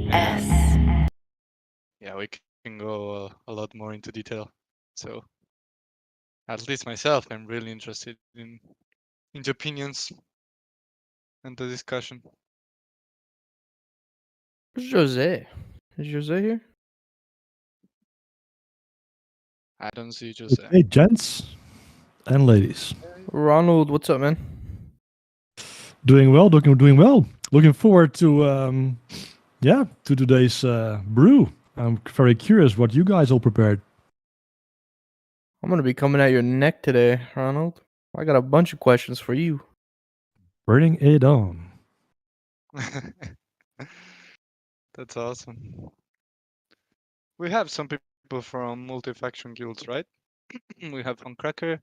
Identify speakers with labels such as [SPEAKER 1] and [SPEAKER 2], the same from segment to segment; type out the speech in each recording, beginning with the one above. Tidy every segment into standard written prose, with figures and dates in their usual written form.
[SPEAKER 1] Yeah, we can go a lot more into detail. So, at least myself, I'm really interested in the opinions and the discussion.
[SPEAKER 2] Where's Jose? Is Jose here?
[SPEAKER 1] I don't see Jose.
[SPEAKER 3] Hey, gents and ladies.
[SPEAKER 2] Ronald, what's up, man?
[SPEAKER 3] Doing well, doing well. Looking forward to to today's brew. I'm very curious what you guys all prepared.
[SPEAKER 2] I'm gonna be coming at your neck today, Ronald. I got a bunch of questions for you.
[SPEAKER 3] Burning it on.
[SPEAKER 1] That's awesome. We have some people from multi-faction guilds, right? We have from Cracker.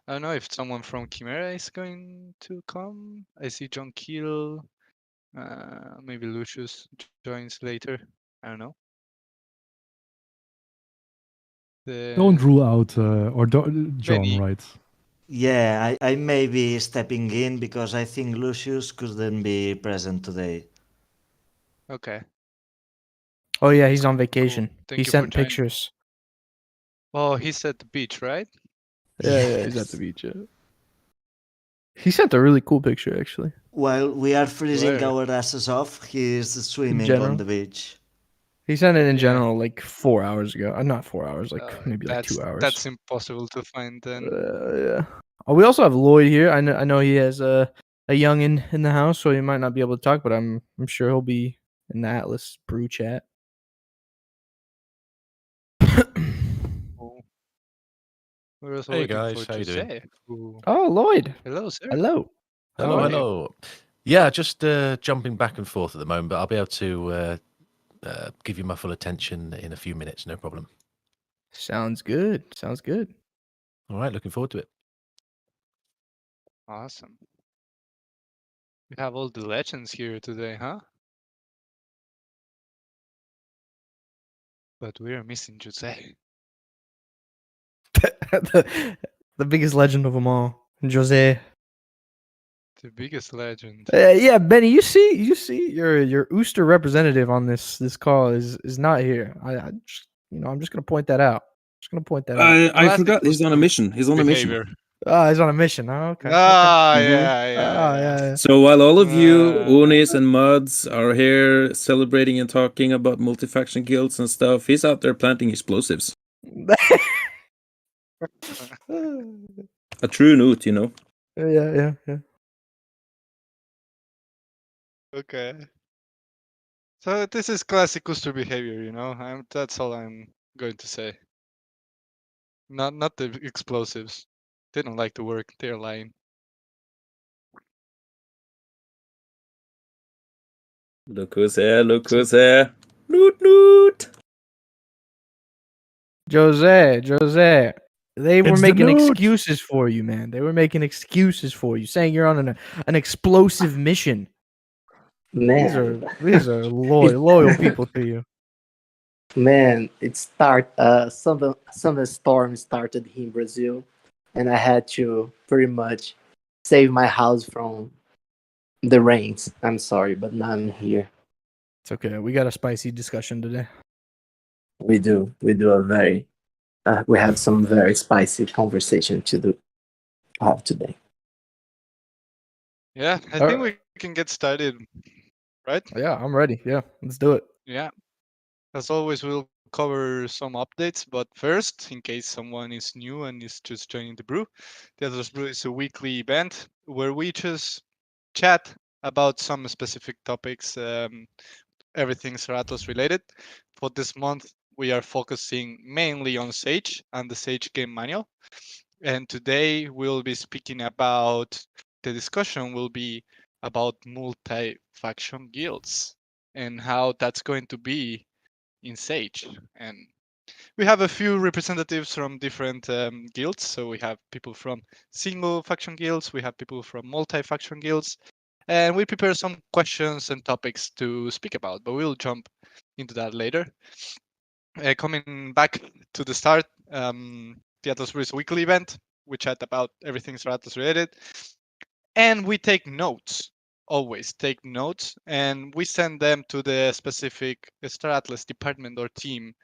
[SPEAKER 1] I don't know if someone from Chimera is going to come. I see John Keel. Maybe Lucius joins later. I don't know.
[SPEAKER 3] Don't rule out John,
[SPEAKER 1] Benny.
[SPEAKER 3] right?
[SPEAKER 4] Yeah, I may be stepping in because I think Lucius couldn't be present today.
[SPEAKER 1] Okay.
[SPEAKER 2] Oh yeah, he's on vacation.
[SPEAKER 1] Thank
[SPEAKER 2] He
[SPEAKER 1] you for
[SPEAKER 2] sent
[SPEAKER 1] joining.
[SPEAKER 2] pictures.
[SPEAKER 1] Oh, he's at the beach, right?
[SPEAKER 2] Yeah, he's at the beach. Yeah. He sent a really cool picture, actually.
[SPEAKER 4] While we are freezing
[SPEAKER 1] Where?
[SPEAKER 4] our asses off, he is swimming
[SPEAKER 2] general?
[SPEAKER 4] on the beach.
[SPEAKER 2] He sent it in
[SPEAKER 1] Yeah.
[SPEAKER 2] general like 4 hours ago. Not 4 hours, like maybe like
[SPEAKER 1] That's
[SPEAKER 2] 2 hours.
[SPEAKER 1] that's impossible to find then.
[SPEAKER 2] Yeah. Oh, we also have Lloyd here. I know he has a youngin in the house, so he might not be able to talk, but I'm sure he'll be in the Atlas Brew chat.
[SPEAKER 1] Oh. We're also
[SPEAKER 5] Hey
[SPEAKER 1] waiting
[SPEAKER 5] guys,
[SPEAKER 1] for
[SPEAKER 5] how you doing?
[SPEAKER 1] Jose. Who...
[SPEAKER 2] Oh, Lloyd.
[SPEAKER 1] Hello, sir.
[SPEAKER 2] Hello.
[SPEAKER 5] Hello,
[SPEAKER 1] are you?
[SPEAKER 5] hello. Yeah, just jumping back and forth at the moment, but I'll be able to give you my full attention in a few minutes, no problem.
[SPEAKER 2] Sounds good. Sounds good.
[SPEAKER 5] All right, looking forward to it.
[SPEAKER 1] Awesome. We have all the legends here today, huh? But we are missing Jose.
[SPEAKER 2] the biggest legend of them all, Jose.
[SPEAKER 1] The biggest legend.
[SPEAKER 2] Yeah, Benny, you see, your Ooster representative on this call is not here. I'm just gonna point that out.
[SPEAKER 6] I
[SPEAKER 1] Classic
[SPEAKER 6] forgot he's on a
[SPEAKER 1] Uster
[SPEAKER 6] mission. He's on a mission.
[SPEAKER 1] behavior.
[SPEAKER 2] Oh, he's on a mission. Oh, okay.
[SPEAKER 1] Ah,
[SPEAKER 6] Mhm.
[SPEAKER 1] yeah.
[SPEAKER 6] So while all of you
[SPEAKER 1] Uh,
[SPEAKER 6] Unis and Mods are here celebrating and talking about multi-faction guilds and stuff, he's out there planting explosives. A true Newt, you know.
[SPEAKER 2] Yeah.
[SPEAKER 1] Okay. So this is classic Uster behavior, you know. That's all I'm going to say. Not the explosives. They don't like to work. They're lying.
[SPEAKER 6] Look who's here, look who's here. Newt.
[SPEAKER 2] Jose. They were
[SPEAKER 3] It's the
[SPEAKER 2] making
[SPEAKER 3] Newt.
[SPEAKER 2] excuses for you, man. They were making excuses for you, saying you're on an explosive mission.
[SPEAKER 7] Man,
[SPEAKER 2] These are loyal people to you.
[SPEAKER 7] man, some storm started here in Brazil, and I had to pretty much save my house from the rains. I'm sorry, but now I'm here.
[SPEAKER 2] It's okay. We got a spicy discussion today.
[SPEAKER 7] We have some very spicy conversation to have today.
[SPEAKER 1] Yeah, I think we can get started, right?
[SPEAKER 2] Yeah, I'm ready. Yeah, let's do it.
[SPEAKER 1] Yeah. As always, we'll cover some updates, but first, in case someone is new and is just joining the brew, the Atlas Brew is a weekly event where we just chat about some specific topics, everything Atlas related. For this month, we are focusing mainly on Sage and the Sage game manual. And today we'll be speaking about, the discussion will be about multi-faction guilds and how that's going to be in Sage. And we have a few representatives from different guilds. So we have people from single faction guilds, we have people from multi-faction guilds, and we prepare some questions and topics to speak about, but we'll jump into that later. Coming back to the start, the Atlas Brew is a weekly event. We chat about everything Atlas related, and we take notes always take notes, and we send them to the specific Star Atlas department or team.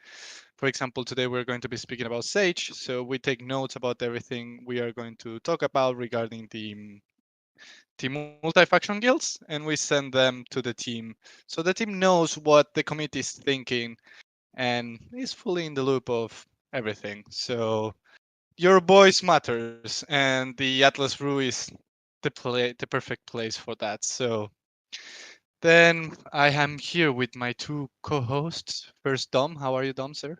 [SPEAKER 1] For example, today we're going to be speaking about Sage, so we take notes about everything we are going to talk about regarding the multifaction guilds, and we send them to the team, so the team knows what the committee is thinking and is fully in the loop of everything. So your voice matters, and the Atlas Brew is the perfect place for that. So then I am here with my two co-hosts. First, Dom. How are you, Dom, sir?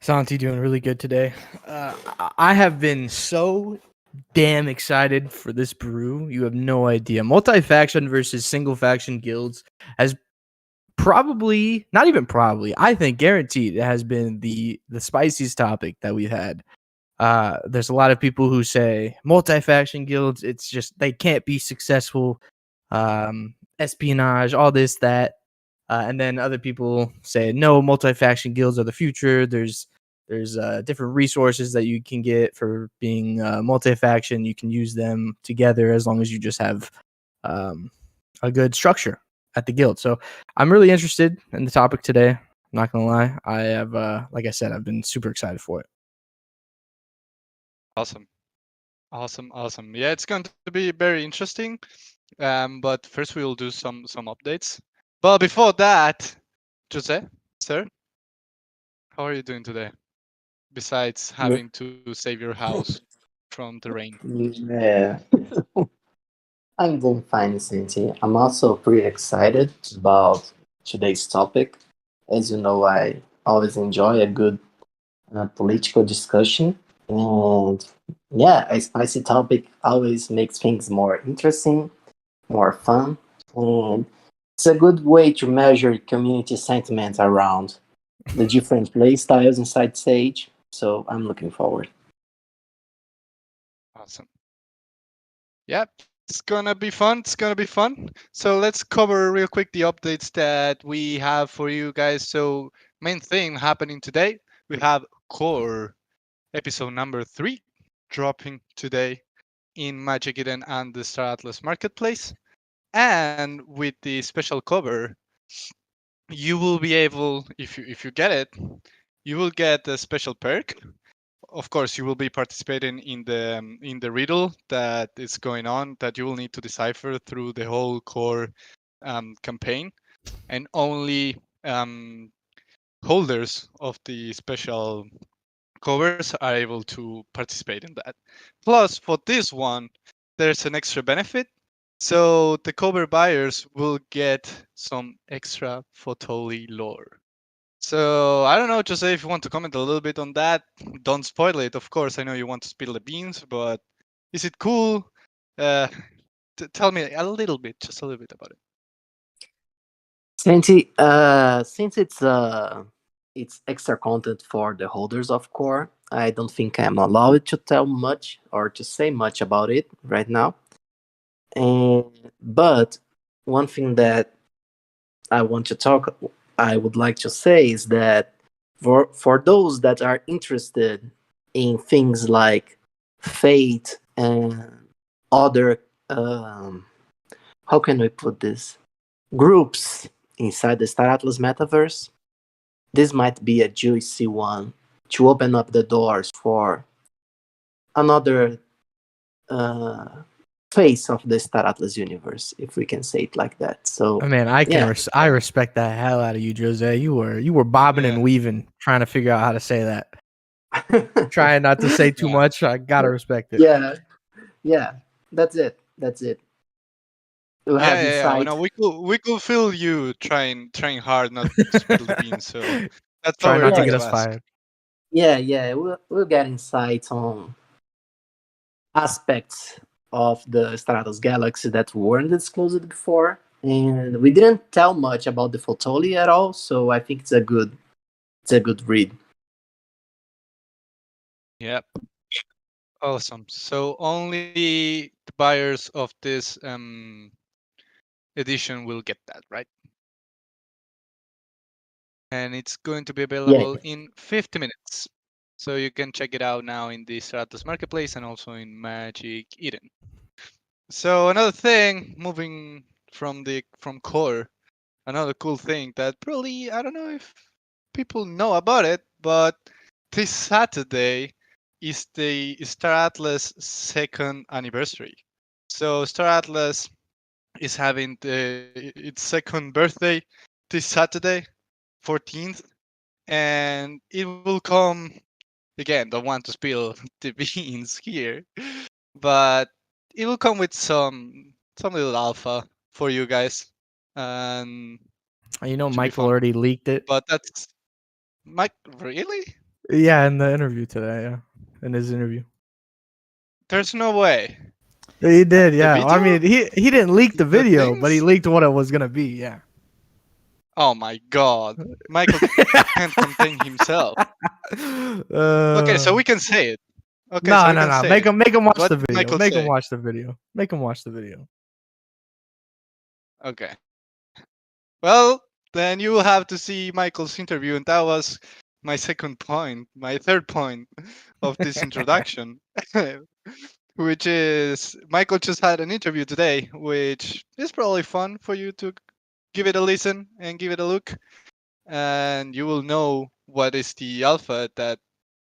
[SPEAKER 2] Santi doing really good today. I have been so damn excited for this brew. You have no idea. Multi-faction versus single faction guilds has probably, not even probably, I think guaranteed it has been the spiciest topic that we've had. There's a lot of people who say multi-faction guilds, it's just they can't be successful. Espionage, all this, that. And then other people say no, multi-faction guilds are the future. There's different resources that you can get for being multi-faction. You can use them together as long as you just have a good structure at the guild. So I'm really interested in the topic today. I'm not gonna lie. I have, like I said, I've been super excited for it.
[SPEAKER 1] Awesome. Awesome. Yeah, it's going to be very interesting. But first we will do some updates. But before that, Jose, sir, how are you doing today? Besides having to save your house from the rain.
[SPEAKER 7] Yeah, I'm doing fine, Cindy. I'm also pretty excited about today's topic. As you know, I always enjoy a good political discussion. And yeah, a spicy topic always makes things more interesting, more fun. And it's a good way to measure community sentiment around the different play styles inside Sage. So I'm looking forward.
[SPEAKER 1] Awesome. Yep, it's gonna be fun. It's gonna be fun. So let's cover real quick the updates that we have for you guys. So main thing happening today, we have Core episode number 3 dropping today in Magic Eden and the Star Atlas Marketplace. And with the special cover, you will be able, if you get it, you will get a special perk. Of course, you will be participating in the riddle that is going on that you will need to decipher through the whole core campaign, and only holders of the special covers are able to participate in that. Plus, for this one, there's an extra benefit. So the cover buyers will get some extra Photoli lore. So I don't know, Jose, if you want to comment a little bit on that. Don't spoil it, of course. I know you want to spill the beans, but is it cool? Uh, tell me a little bit, just a little bit about it.
[SPEAKER 7] Santi, since it's extra content for the holders of core, I don't think I'm allowed to tell much or to say much about it right now. And but one thing that I would like to say is that for those that are interested in things like fate and other, how can we put this, groups inside the Star Atlas metaverse, this might be a juicy one to open up the doors for another uh, face of the Star Atlas universe, if we can say it like that. So
[SPEAKER 2] I mean, I can
[SPEAKER 7] yeah.
[SPEAKER 2] I respect the hell out of you, Jose. You were bobbing
[SPEAKER 1] Yeah.
[SPEAKER 2] and weaving, trying to figure out how to say that. Trying not to say too
[SPEAKER 1] Yeah.
[SPEAKER 2] much. I gotta respect it.
[SPEAKER 7] Yeah, that's it. You
[SPEAKER 1] Yeah,
[SPEAKER 7] have
[SPEAKER 1] yeah, yeah.
[SPEAKER 7] insight.
[SPEAKER 1] No, we could feel you trying hard not to spill the beans. So that's what
[SPEAKER 2] Try
[SPEAKER 1] we're
[SPEAKER 2] not to
[SPEAKER 1] going
[SPEAKER 2] get
[SPEAKER 7] Yeah,
[SPEAKER 1] to
[SPEAKER 2] us
[SPEAKER 1] ask.
[SPEAKER 2] fired.
[SPEAKER 7] yeah, we'll get insights on aspects of the Stratos Galaxy that weren't disclosed before, and we didn't tell much about the Photoli at all. So I think it's a good read.
[SPEAKER 1] Yep. Awesome. So only the buyers of this edition will get that, right? And it's going to be
[SPEAKER 7] Yeah,
[SPEAKER 1] available in 50 minutes. So you can check it out now in the Stratos Marketplace and also in Magic Eden. So another thing, moving from core, another cool thing that probably I don't know if people know about it, but this Saturday is the Star Atlas second anniversary. So Star Atlas is having its second birthday this Saturday, 14th, and it will come again. Don't want to spill the beans here, but it will come with some little alpha for you guys, and
[SPEAKER 2] You know,
[SPEAKER 1] should be
[SPEAKER 2] Michael
[SPEAKER 1] fun.
[SPEAKER 2] already leaked it.
[SPEAKER 1] But that's Mike. Really?
[SPEAKER 2] Yeah, in the interview today. Yeah, in his interview.
[SPEAKER 1] There's no way.
[SPEAKER 2] He did.
[SPEAKER 1] The
[SPEAKER 2] Yeah. I
[SPEAKER 1] video,
[SPEAKER 2] mean, he didn't leak the
[SPEAKER 1] the
[SPEAKER 2] video, but he
[SPEAKER 1] things.
[SPEAKER 2] leaked what it was gonna be. Yeah.
[SPEAKER 1] Oh my God, Michael can't contain himself. Okay, so we can say it. Okay, so
[SPEAKER 2] No,
[SPEAKER 1] we
[SPEAKER 2] no,
[SPEAKER 1] can
[SPEAKER 2] no.
[SPEAKER 1] say it.
[SPEAKER 2] Make him watch
[SPEAKER 1] What
[SPEAKER 2] the
[SPEAKER 1] did
[SPEAKER 2] video.
[SPEAKER 1] Michael
[SPEAKER 2] Make him
[SPEAKER 1] say?
[SPEAKER 2] watch the video. Make him watch the video.
[SPEAKER 1] Okay. Well, then you will have to see Michael's interview, and that was my second point, my third point of this introduction, which is Michael just had an interview today, which is probably fun for you to give it a listen and give it a look, and you will know what is the alpha that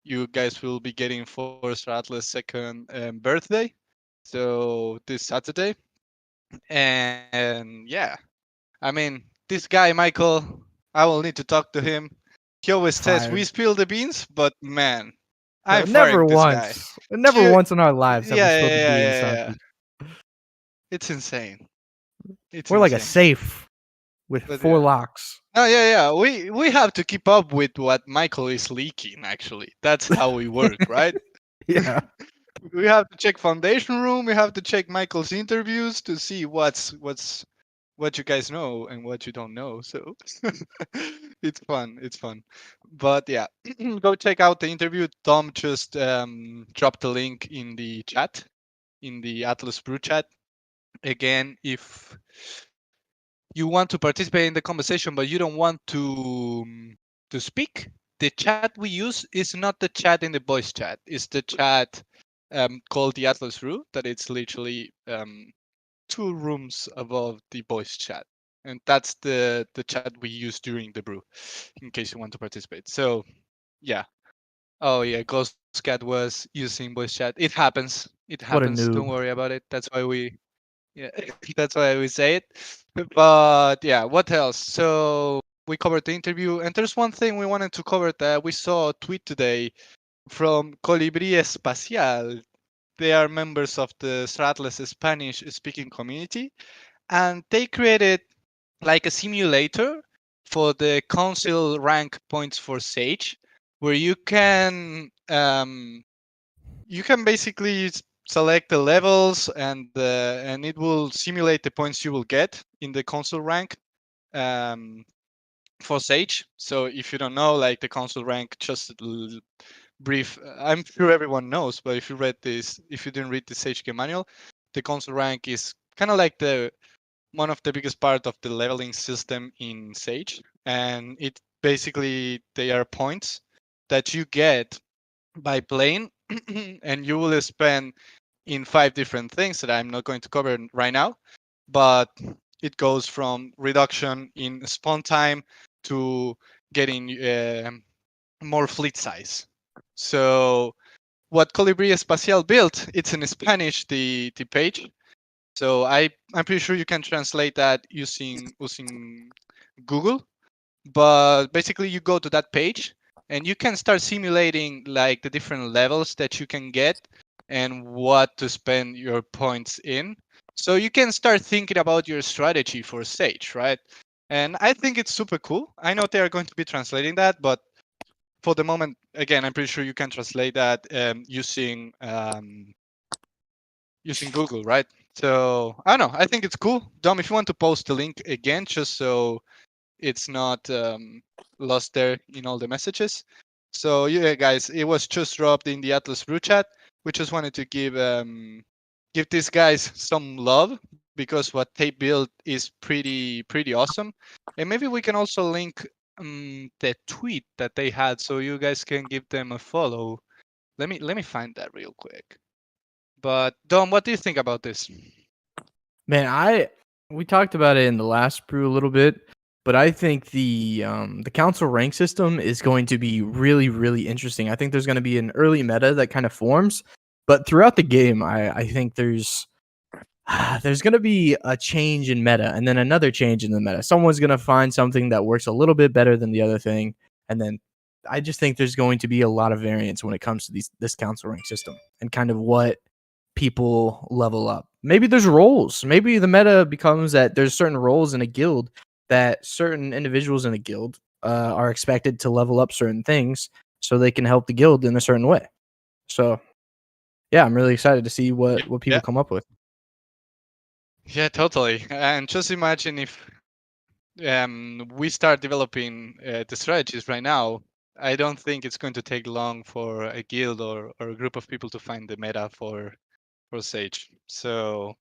[SPEAKER 1] you guys will be getting for Sir Atlas' second birthday. So this Saturday, and yeah, I mean, this guy, Michael, I will need to talk to him. He always says we
[SPEAKER 2] Fired.
[SPEAKER 1] spill the beans, but man,
[SPEAKER 2] No,
[SPEAKER 1] I'm firing this guy.
[SPEAKER 2] never
[SPEAKER 1] Q-
[SPEAKER 2] once in our
[SPEAKER 1] yeah,
[SPEAKER 2] lives have we
[SPEAKER 1] yeah,
[SPEAKER 2] spilled the
[SPEAKER 1] yeah,
[SPEAKER 2] beans,
[SPEAKER 1] yeah, yeah.
[SPEAKER 2] Santi.
[SPEAKER 1] It's insane. It's
[SPEAKER 2] We're like a
[SPEAKER 1] insane.
[SPEAKER 2] safe with
[SPEAKER 1] But
[SPEAKER 2] 4
[SPEAKER 1] yeah.
[SPEAKER 2] locks.
[SPEAKER 1] No, yeah, yeah. We have to keep up with what Michael is leaking. Actually, that's how we work, right?
[SPEAKER 2] Yeah.
[SPEAKER 1] We have to check Foundation Room. We have to check Michael's interviews to see what you guys know and what you don't know. So it's fun. It's fun. But yeah, go check out the interview. Tom just dropped a link in the chat, in the Atlas Brew chat. Again, if you want to participate in the conversation but you don't want to speak, the chat we use is not the chat in the voice chat. It's the chat called the Atlas Brew. That it's literally 2 rooms above the voice chat, and that's the chat we use during the brew in case you want to participate. So yeah. Oh yeah, Ghost Cat was using voice chat. It happens. It
[SPEAKER 2] What a
[SPEAKER 1] happens. Don't
[SPEAKER 2] noob.
[SPEAKER 1] worry about it. That's why we, yeah, that's why we say it. But yeah, what else? So we covered the interview, and there's one thing we wanted to cover that we saw a tweet today from Colibri Espacial. They are members of the Stratlas Spanish speaking community, and they created like a simulator for the council rank points for Sage, where you can basically select the levels, and it will simulate the points you will get in the council rank um, for Sage. So if you don't know, like the council rank, just brief. I'm sure everyone knows, but if you didn't read the Sage game manual, the council rank is kind of like the one of the biggest part of the leveling system in Sage, and it basically they are points that you get by playing, and you will spend in 5 different things that I'm not going to cover right now, but it goes from reduction in spawn time to getting more fleet size. So what Colibri Espacial built, it's in Spanish, the page. So I'm pretty sure you can translate that using Google. But basically you go to that page and you can start simulating like the different levels that you can get and what to spend your points in. So you can start thinking about your strategy for Sage, right? And I think it's super cool. I know they are going to be translating that, but for the moment, again, I'm pretty sure you can translate that using Google, right? So I don't know. I think it's cool. Dom, if you want to post the link again, just so it's not lost there in all the messages. So yeah, guys, it was just dropped in the Atlas Brew chat. We just wanted to give these guys some love because what they built is pretty awesome. And maybe we can also link the tweet that they had so you guys can give them a follow. Let me find that real quick. But Dom, what do you think about this?
[SPEAKER 2] Man, we talked about it in the last brew a little bit, but I think the council rank system is going to be really, really interesting. I think there's going to be an early meta that kind of forms, but throughout the game, I think there's going to be a change in meta and then another change in the meta. Someone's going to find something that works a little bit better than the other thing, and then I just think there's going to be a lot of variance when it comes to this council rank system and kind of what people level up. Maybe there's roles. Maybe the meta becomes that there's certain roles in a guild that certain individuals in a guild are expected to level up certain things so they can help the guild in a certain way. So, yeah, I'm really excited to see what people come up with.
[SPEAKER 1] Yeah, totally. And just imagine if we start developing the strategies right now. I don't think it's going to take long for a guild or a group of people to find the meta for Sage. So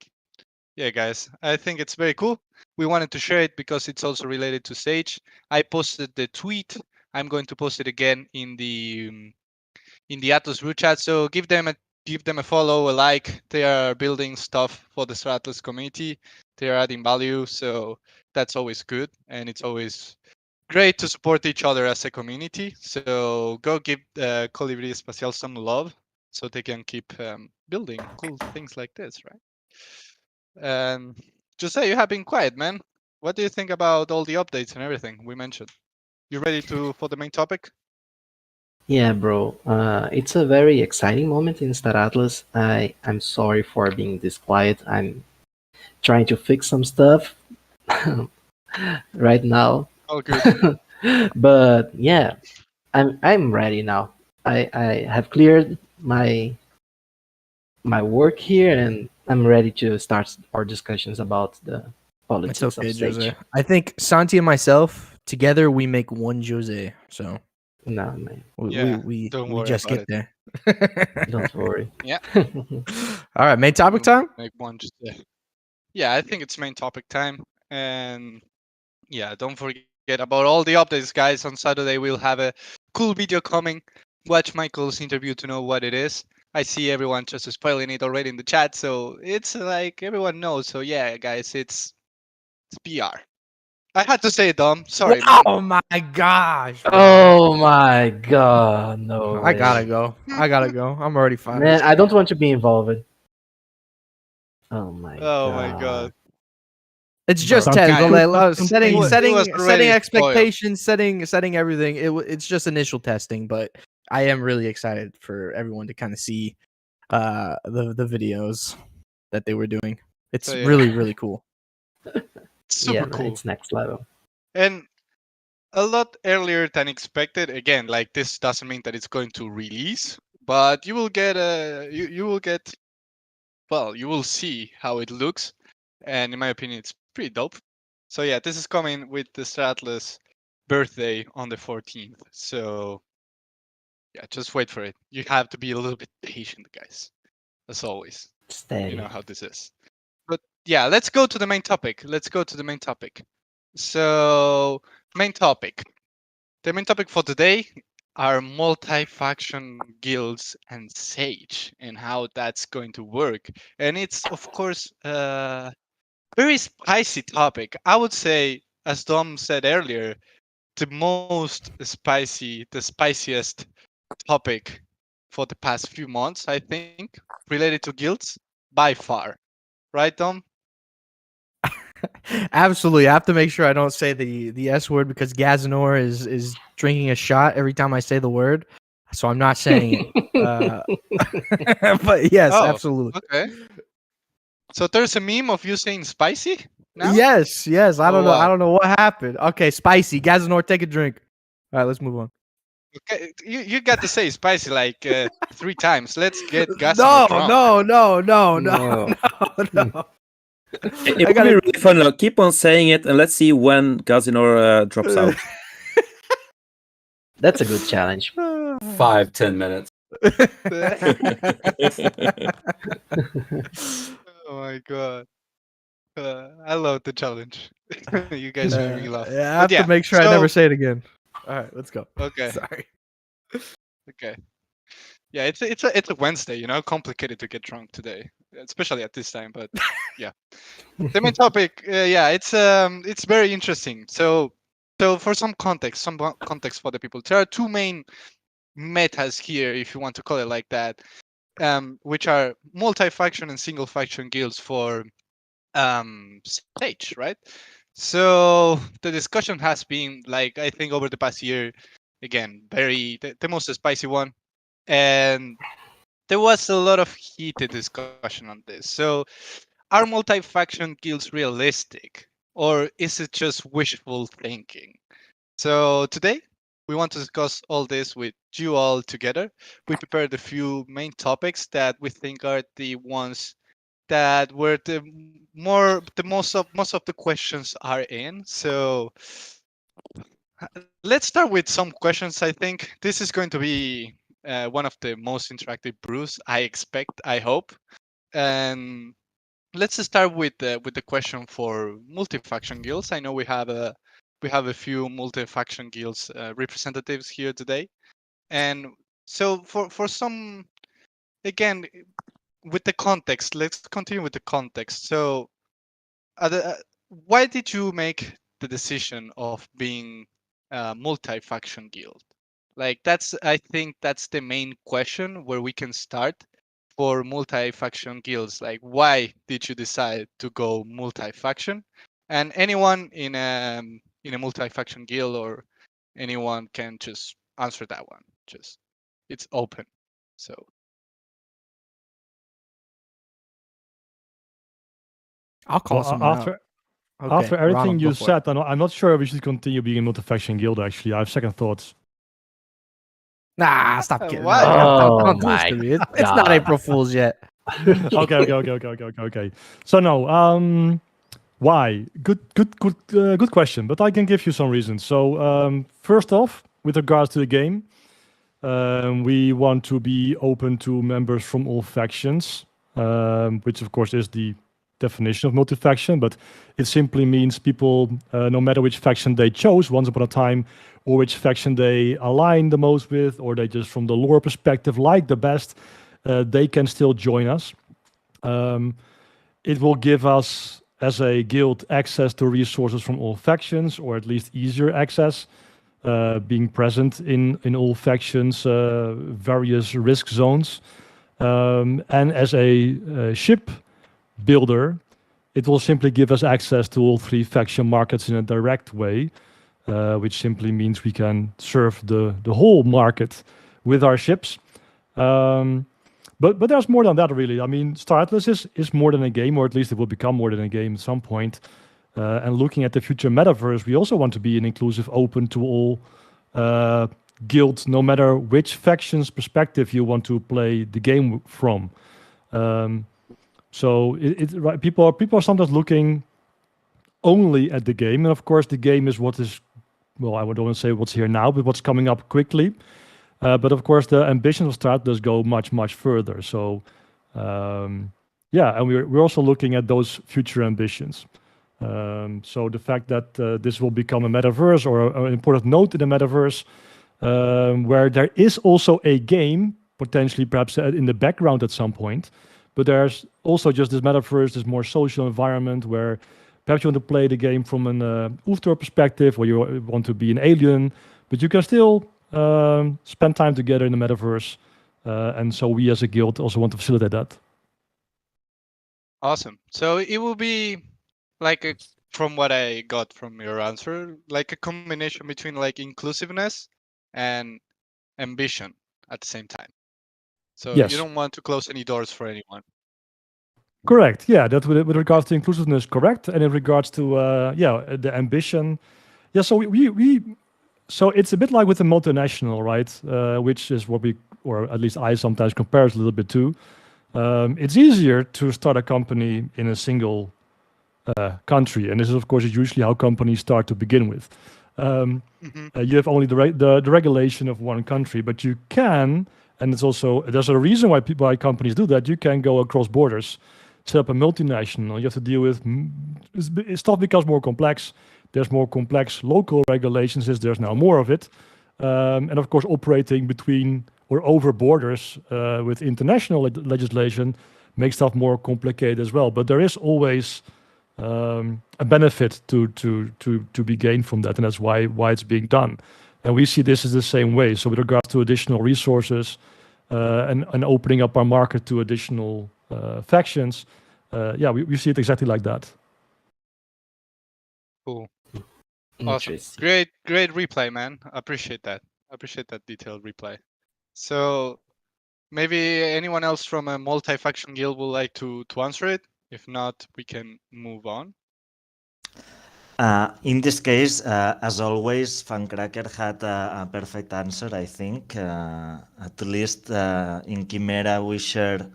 [SPEAKER 1] yeah, guys, I think it's very cool. We wanted to share it because it's also related to Sage. I posted the tweet. I'm going to post it again in the Atlas Brew chat. So give them a follow, a like. They are building stuff for the Atlas community. They are adding value, so that's always good, and it's always great to support each other as a community. So go give Colibri Espacial some love, so they can keep building cool things like this, right? And just say you have been quiet, man. What do you think about all the updates and everything we mentioned? You ready for the main topic?
[SPEAKER 7] Yeah, bro. It's a very exciting moment in Star Atlas. I'm sorry for being this quiet. I'm trying to fix some stuff right now.
[SPEAKER 1] All good.
[SPEAKER 7] But yeah, I'm ready now. I have cleared my work here, and I'm ready to start our discussions about the
[SPEAKER 2] It's
[SPEAKER 7] politics
[SPEAKER 2] okay,
[SPEAKER 7] of Sage.
[SPEAKER 2] Jose. I think Santi and myself together we make one Jose. So
[SPEAKER 7] No, man,
[SPEAKER 1] Yeah,
[SPEAKER 2] we
[SPEAKER 1] don't worry
[SPEAKER 2] just
[SPEAKER 1] about
[SPEAKER 2] get
[SPEAKER 1] it.
[SPEAKER 2] there.
[SPEAKER 7] don't worry.
[SPEAKER 1] Yeah.
[SPEAKER 2] All right, main topic
[SPEAKER 1] We'll
[SPEAKER 2] time.
[SPEAKER 1] make one just yeah, I think it's main topic time. And yeah, don't forget about all the updates, guys. On Saturday, we'll have a cool video coming. Watch Michael's interview to know what it is. I see everyone just spoiling it already in the chat, so it's like everyone knows. So yeah, guys, it's PR. I had to say it, Dom. Sorry, man.
[SPEAKER 2] Oh my gosh, bro.
[SPEAKER 7] Oh my god, no
[SPEAKER 2] I gotta
[SPEAKER 7] way.
[SPEAKER 2] go. I gotta go. I'm already fired.
[SPEAKER 7] Man, I don't want to be involved. Oh my
[SPEAKER 1] Oh my
[SPEAKER 7] god.
[SPEAKER 1] god.
[SPEAKER 2] It's
[SPEAKER 3] Bro,
[SPEAKER 2] just
[SPEAKER 3] Santi,
[SPEAKER 2] test.
[SPEAKER 1] Guys,
[SPEAKER 2] Setting
[SPEAKER 1] it was
[SPEAKER 2] setting
[SPEAKER 1] already spoiled.
[SPEAKER 2] expectations, setting everything. It's just initial testing, but I am really excited for everyone to kind of see the videos that they were doing. It's
[SPEAKER 1] So yeah,
[SPEAKER 2] really, really cool.
[SPEAKER 7] Yeah,
[SPEAKER 1] super
[SPEAKER 7] man,
[SPEAKER 1] cool.
[SPEAKER 7] it's next level.
[SPEAKER 1] And a lot earlier than expected. Again, like this doesn't mean that it's going to release, but you will get you will get, well, you will see how it looks, and in my opinion, it's pretty dope. So yeah, this is coming with the Stratlas birthday on the 14th. So yeah, just wait for it. You have to be a little bit patient, guys, as always. You
[SPEAKER 7] Steady.
[SPEAKER 1] know how this is. But yeah, let's go to the main topic. So main topic. The main topic for today are multi-faction guilds and Sage and how that's going to work. And it's of course a very spicy topic. I would say, as Dom said earlier, the spiciest topic for the past few months, I think, related to guilds by far. Right, Dom?
[SPEAKER 2] Absolutely. I have to make sure I don't say the S word because Gazanor is drinking a shot every time I say the word. So I'm not saying it. But yes,
[SPEAKER 1] Oh,
[SPEAKER 2] absolutely.
[SPEAKER 1] okay. So there's a meme of you saying spicy now?
[SPEAKER 2] Yes. I
[SPEAKER 1] Or
[SPEAKER 2] don't know. I
[SPEAKER 1] what?
[SPEAKER 2] don't know what happened. Okay, spicy. Gazanor, take a drink. All right, let's move on.
[SPEAKER 1] Okay, you got to say spicy like 3 times. Let's get Gassino
[SPEAKER 2] No,
[SPEAKER 1] drunk.
[SPEAKER 2] no.
[SPEAKER 7] No.
[SPEAKER 6] It
[SPEAKER 2] I
[SPEAKER 6] would be
[SPEAKER 2] gotta.
[SPEAKER 6] really fun. Like, keep on saying it, and let's see when Gazinor drops out.
[SPEAKER 7] That's a good challenge.
[SPEAKER 8] 5-10 minutes.
[SPEAKER 1] Oh my god. I love the challenge. You guys make me laugh.
[SPEAKER 2] Yeah, I
[SPEAKER 1] But
[SPEAKER 2] have to
[SPEAKER 1] yeah,
[SPEAKER 2] make sure I never say it again. All right, let's go.
[SPEAKER 1] okay,
[SPEAKER 2] Sorry.
[SPEAKER 1] okay. Yeah, it's a Wednesday, you know, complicated to get drunk today, especially at this time. But yeah, the main topic, yeah, it's very interesting. So for some context for the people, there are two main metas here, if you want to call it like that, which are multi-faction and single-faction guilds for Sage, right? So the discussion has been like, I think over the past year, again, the most spicy one, and there was a lot of heated discussion on this. So are multi-faction guilds realistic, or is it just wishful thinking? So today we want to discuss all this with you all together. We prepared a few main topics that we think are the ones that were the most of the questions are in. So let's start with some questions. I think this is going to be one of the most interactive brews. I expect. I hope. And let's just start with the question for multi-faction guilds. I know we have a few multi-faction guilds representatives here today, and so for some, again, with the context, let's continue with the context. So why did you make the decision of being a multi-faction guild? Like I think that's the main question where we can start for multi-faction guilds. Like, why did you decide to go multi-faction? And anyone in a multi-faction guild or anyone can just answer that one. Just it's open. So
[SPEAKER 2] I'll call
[SPEAKER 3] Well,
[SPEAKER 2] someone out.
[SPEAKER 3] after
[SPEAKER 2] Okay,
[SPEAKER 3] everything
[SPEAKER 2] Ronald,
[SPEAKER 3] you
[SPEAKER 2] go for it.
[SPEAKER 3] said, I'm not sure we should continue being a multi-faction guild. Actually, I have second thoughts.
[SPEAKER 2] Nah, stop kidding.
[SPEAKER 1] why?
[SPEAKER 2] Don't do this
[SPEAKER 8] my
[SPEAKER 2] to me. It's not
[SPEAKER 8] God.
[SPEAKER 2] April Fool's yet.
[SPEAKER 3] Okay. So no, why? Good question. But I can give you some reasons. So first off, with regards to the game, we want to be open to members from all factions, which of course is the definition of multi-faction, but it simply means people, no matter which faction they chose once upon a time, or which faction they align the most with, or they just from the lore perspective like the best, they can still join us. It will give us, as a guild, access to resources from all factions, or at least easier access, being present in all factions, various risk zones. And as a ship builder, it will simply give us access to all three faction markets in a direct way, which simply means we can serve the whole market with our ships. But there's more than that, really. I mean, Star Atlas is more than a game, or at least it will become more than a game at some point. And looking at the future metaverse, we also want to be an inclusive, open to all guilds, no matter which faction's perspective you want to play the game from. So right, people are sometimes looking only at the game, and of course, the game is what is, well, I don't want to say what's here now, but what's coming up quickly. But of course, the ambitions of Start does go much further. So, yeah, and we're also looking at those future ambitions. So the fact that this will become a metaverse, or an important node in the metaverse, where there is also a game potentially perhaps in the background at some point, but there's also just this metaverse, this more social environment where perhaps you want to play the game from an Ulthor perspective, or you want to be an alien, but you can still spend time together in the metaverse. And so we as a guild also want to facilitate that.
[SPEAKER 1] Awesome. So it will be like from what I got from your answer, like a combination between like inclusiveness and ambition at the same time. So
[SPEAKER 3] Yes.
[SPEAKER 1] you don't want to close any doors for anyone.
[SPEAKER 3] Correct. Yeah, that with regards to inclusiveness, correct. And in regards to the ambition, yeah. So so it's a bit like with the multinational, right? Which is what we, or at least I sometimes compare it a little bit to. It's easier to start a company in a single country, and this is of course usually how companies start to begin with. You have only the regulation of one country, but you can, and it's also, there's a reason why companies do that. You can go across borders, set up a multinational. You have to deal with stuff becomes more complex. There's more complex local regulations, as there's now more of it, and of course operating between or over borders with international legislation makes stuff more complicated as well. But there is always a benefit to be gained from that, and that's why it's being done. And we see this as the same way. So with regards to additional resources and opening up our market to additional factions, we see it exactly like that.
[SPEAKER 1] Cool. Awesome.
[SPEAKER 7] Interesting.
[SPEAKER 1] Great replay, man. I appreciate that. I appreciate that detailed replay. So maybe anyone else from a multi-faction guild would like to answer it. If not, we can move on.
[SPEAKER 4] In this case, as always, Funcracker had a perfect answer, I think. At least in Chimera, we share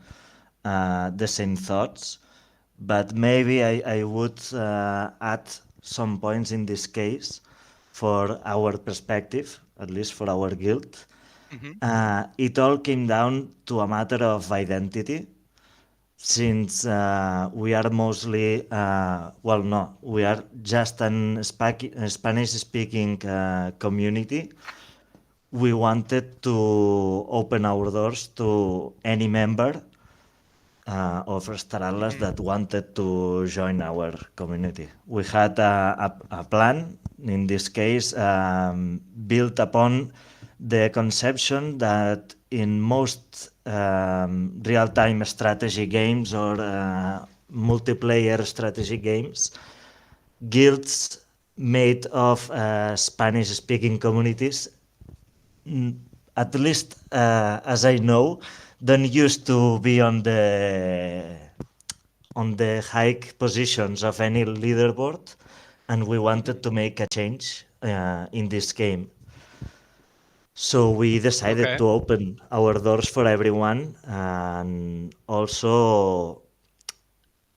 [SPEAKER 4] the same thoughts. But maybe I would add some points in this case for our perspective, at least for our guild.
[SPEAKER 1] Mhm.
[SPEAKER 4] It all came down to a matter of identity. Since we are mostly, we are just an Spanish-speaking community, we wanted to open our doors to any member of Star Atlas that wanted to join our community. We had a plan, in this case, built upon the conception that in most real-time strategy games or multiplayer strategy games, guilds made of Spanish-speaking communities, at least as I know, don't used to be on the high positions of any leaderboard, and we wanted to make a change in this game. So we decided to open our doors for everyone, and also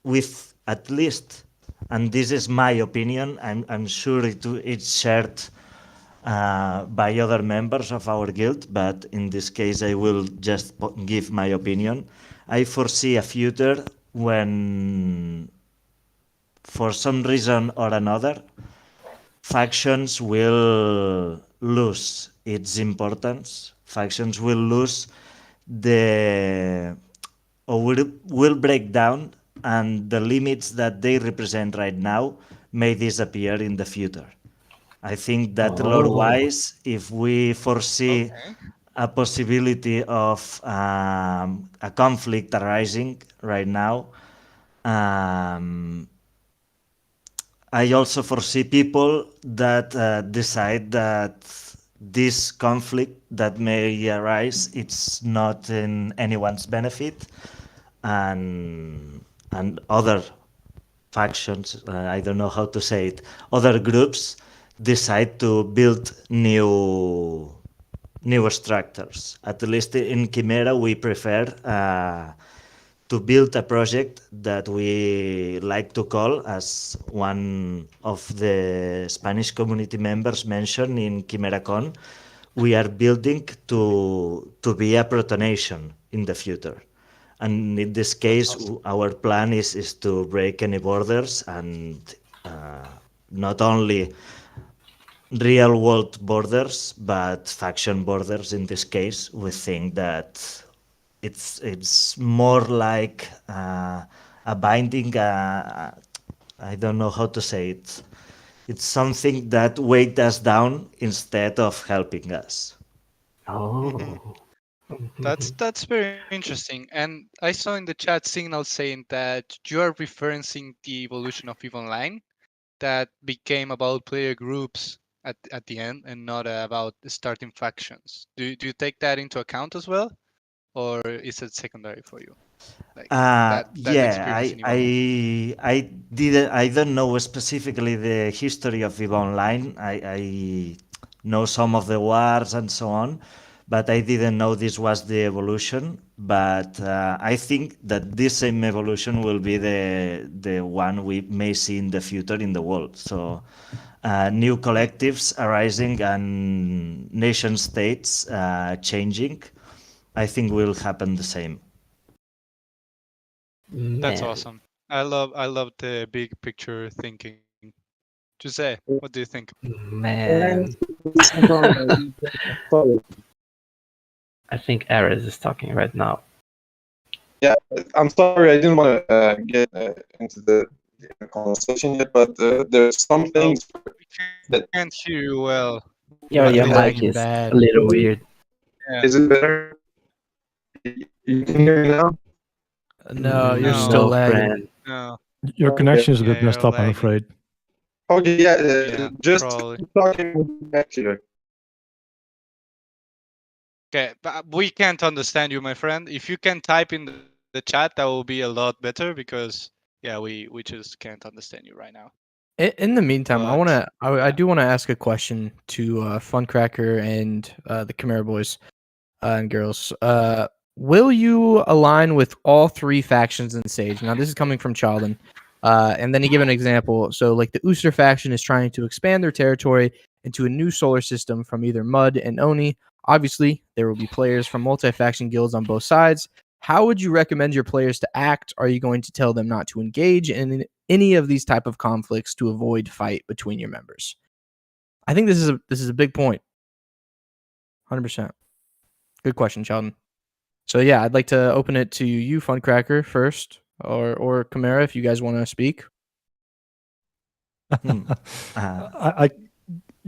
[SPEAKER 4] with at least, and this is my opinion, I'm sure it's shared by other members of our guild, but in this case I will just give my opinion. I foresee a future when, for some reason or another, factions will lose its importance. Factions will lose or will break down, and the limits that they represent right now may disappear in the future. I think that lore-wise, if we foresee a possibility of a conflict arising right now, I also foresee people that decide that this conflict that may arise, it's not in anyone's benefit, and other factions, I don't know how to say it, other groups decide to build new structures. At least in Chimera, we prefer to build a project that we like to call, as one of the Spanish community members mentioned in ChimeraCon, we are building to be a protonation in the future. And in this case, our plan is to break any borders, and not only real world borders, but faction borders. In this case, we think that it's more like a binding. I don't know how to say it. It's something that weighs us down instead of helping us.
[SPEAKER 7] Oh.
[SPEAKER 1] That's very interesting. And I saw in the chat Signal saying that you are referencing the evolution of EVE Online that became about player groups at the end and not about starting factions. Do you take that into account as well, or is it secondary for you? Like that
[SPEAKER 4] Yeah,
[SPEAKER 1] experience in EVE Online.
[SPEAKER 4] I don't know specifically the history of EVE Online. I know some of the wars and so on, but I didn't know this was the evolution. But I think that this same evolution will be the one we may see in the future in the world. So new collectives arising and nation states changing, I think will happen the same.
[SPEAKER 1] That's
[SPEAKER 7] Man.
[SPEAKER 1] awesome. I love the big picture thinking. Jose, what do you think?
[SPEAKER 7] Man. I think Ares is talking right now.
[SPEAKER 9] Yeah, I'm sorry, I didn't want to get into the conversation yet, but there's some things
[SPEAKER 1] We can't hear you well.
[SPEAKER 7] Your
[SPEAKER 1] At least
[SPEAKER 7] mic
[SPEAKER 2] lagging
[SPEAKER 7] is
[SPEAKER 2] bad.
[SPEAKER 7] a little weird.
[SPEAKER 1] Yeah.
[SPEAKER 9] Is it better? You can hear me now?
[SPEAKER 2] No, you're
[SPEAKER 1] No.
[SPEAKER 2] still lagging.
[SPEAKER 7] friend.
[SPEAKER 1] No.
[SPEAKER 3] Your connection is a bit
[SPEAKER 1] Yeah,
[SPEAKER 3] messed
[SPEAKER 1] you're
[SPEAKER 3] up, I'm
[SPEAKER 1] lagging.
[SPEAKER 3] afraid.
[SPEAKER 9] Okay, yeah,
[SPEAKER 1] Yeah,
[SPEAKER 9] just
[SPEAKER 1] probably.
[SPEAKER 9] talking back here.
[SPEAKER 1] Okay, but we can't understand you, my friend. If you can type in the chat, that will be a lot better because yeah, we just can't understand you right now.
[SPEAKER 2] In the meantime,
[SPEAKER 1] But,
[SPEAKER 2] I
[SPEAKER 1] yeah.
[SPEAKER 2] do want to ask a question to Funcracker and the Chimera boys and girls. Will you align with all three factions in Sage? Now, this is coming from Chaldon. And then he gave an example. So, like the Ooster faction is trying to expand their territory into a new solar system from either Mud and Oni. Obviously, there will be players from multi-faction guilds on both sides. How would you recommend your players to act? Are you going to tell them not to engage in any of these type of conflicts to avoid fight between your members? I think this is a big point. 100%. Good question, Sheldon. So yeah, I'd like to open it to you, Funcracker, first, or Chimera, if you guys want to speak.
[SPEAKER 3] You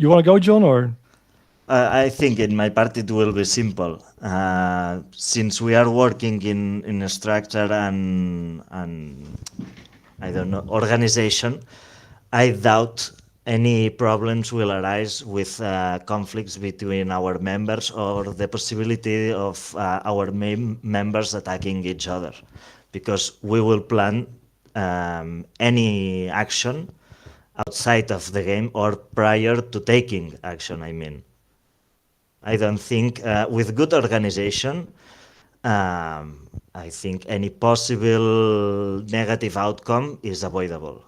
[SPEAKER 3] want to go, John, or?
[SPEAKER 4] I think in my part it will be simple. Since we are working in a structure and I don't know, organization, I doubt any problems will arise with conflicts between our members or the possibility of our members attacking each other, because we will plan any action outside of the game or prior to taking action, I mean. I don't think, with good organization, I think any possible negative outcome is avoidable.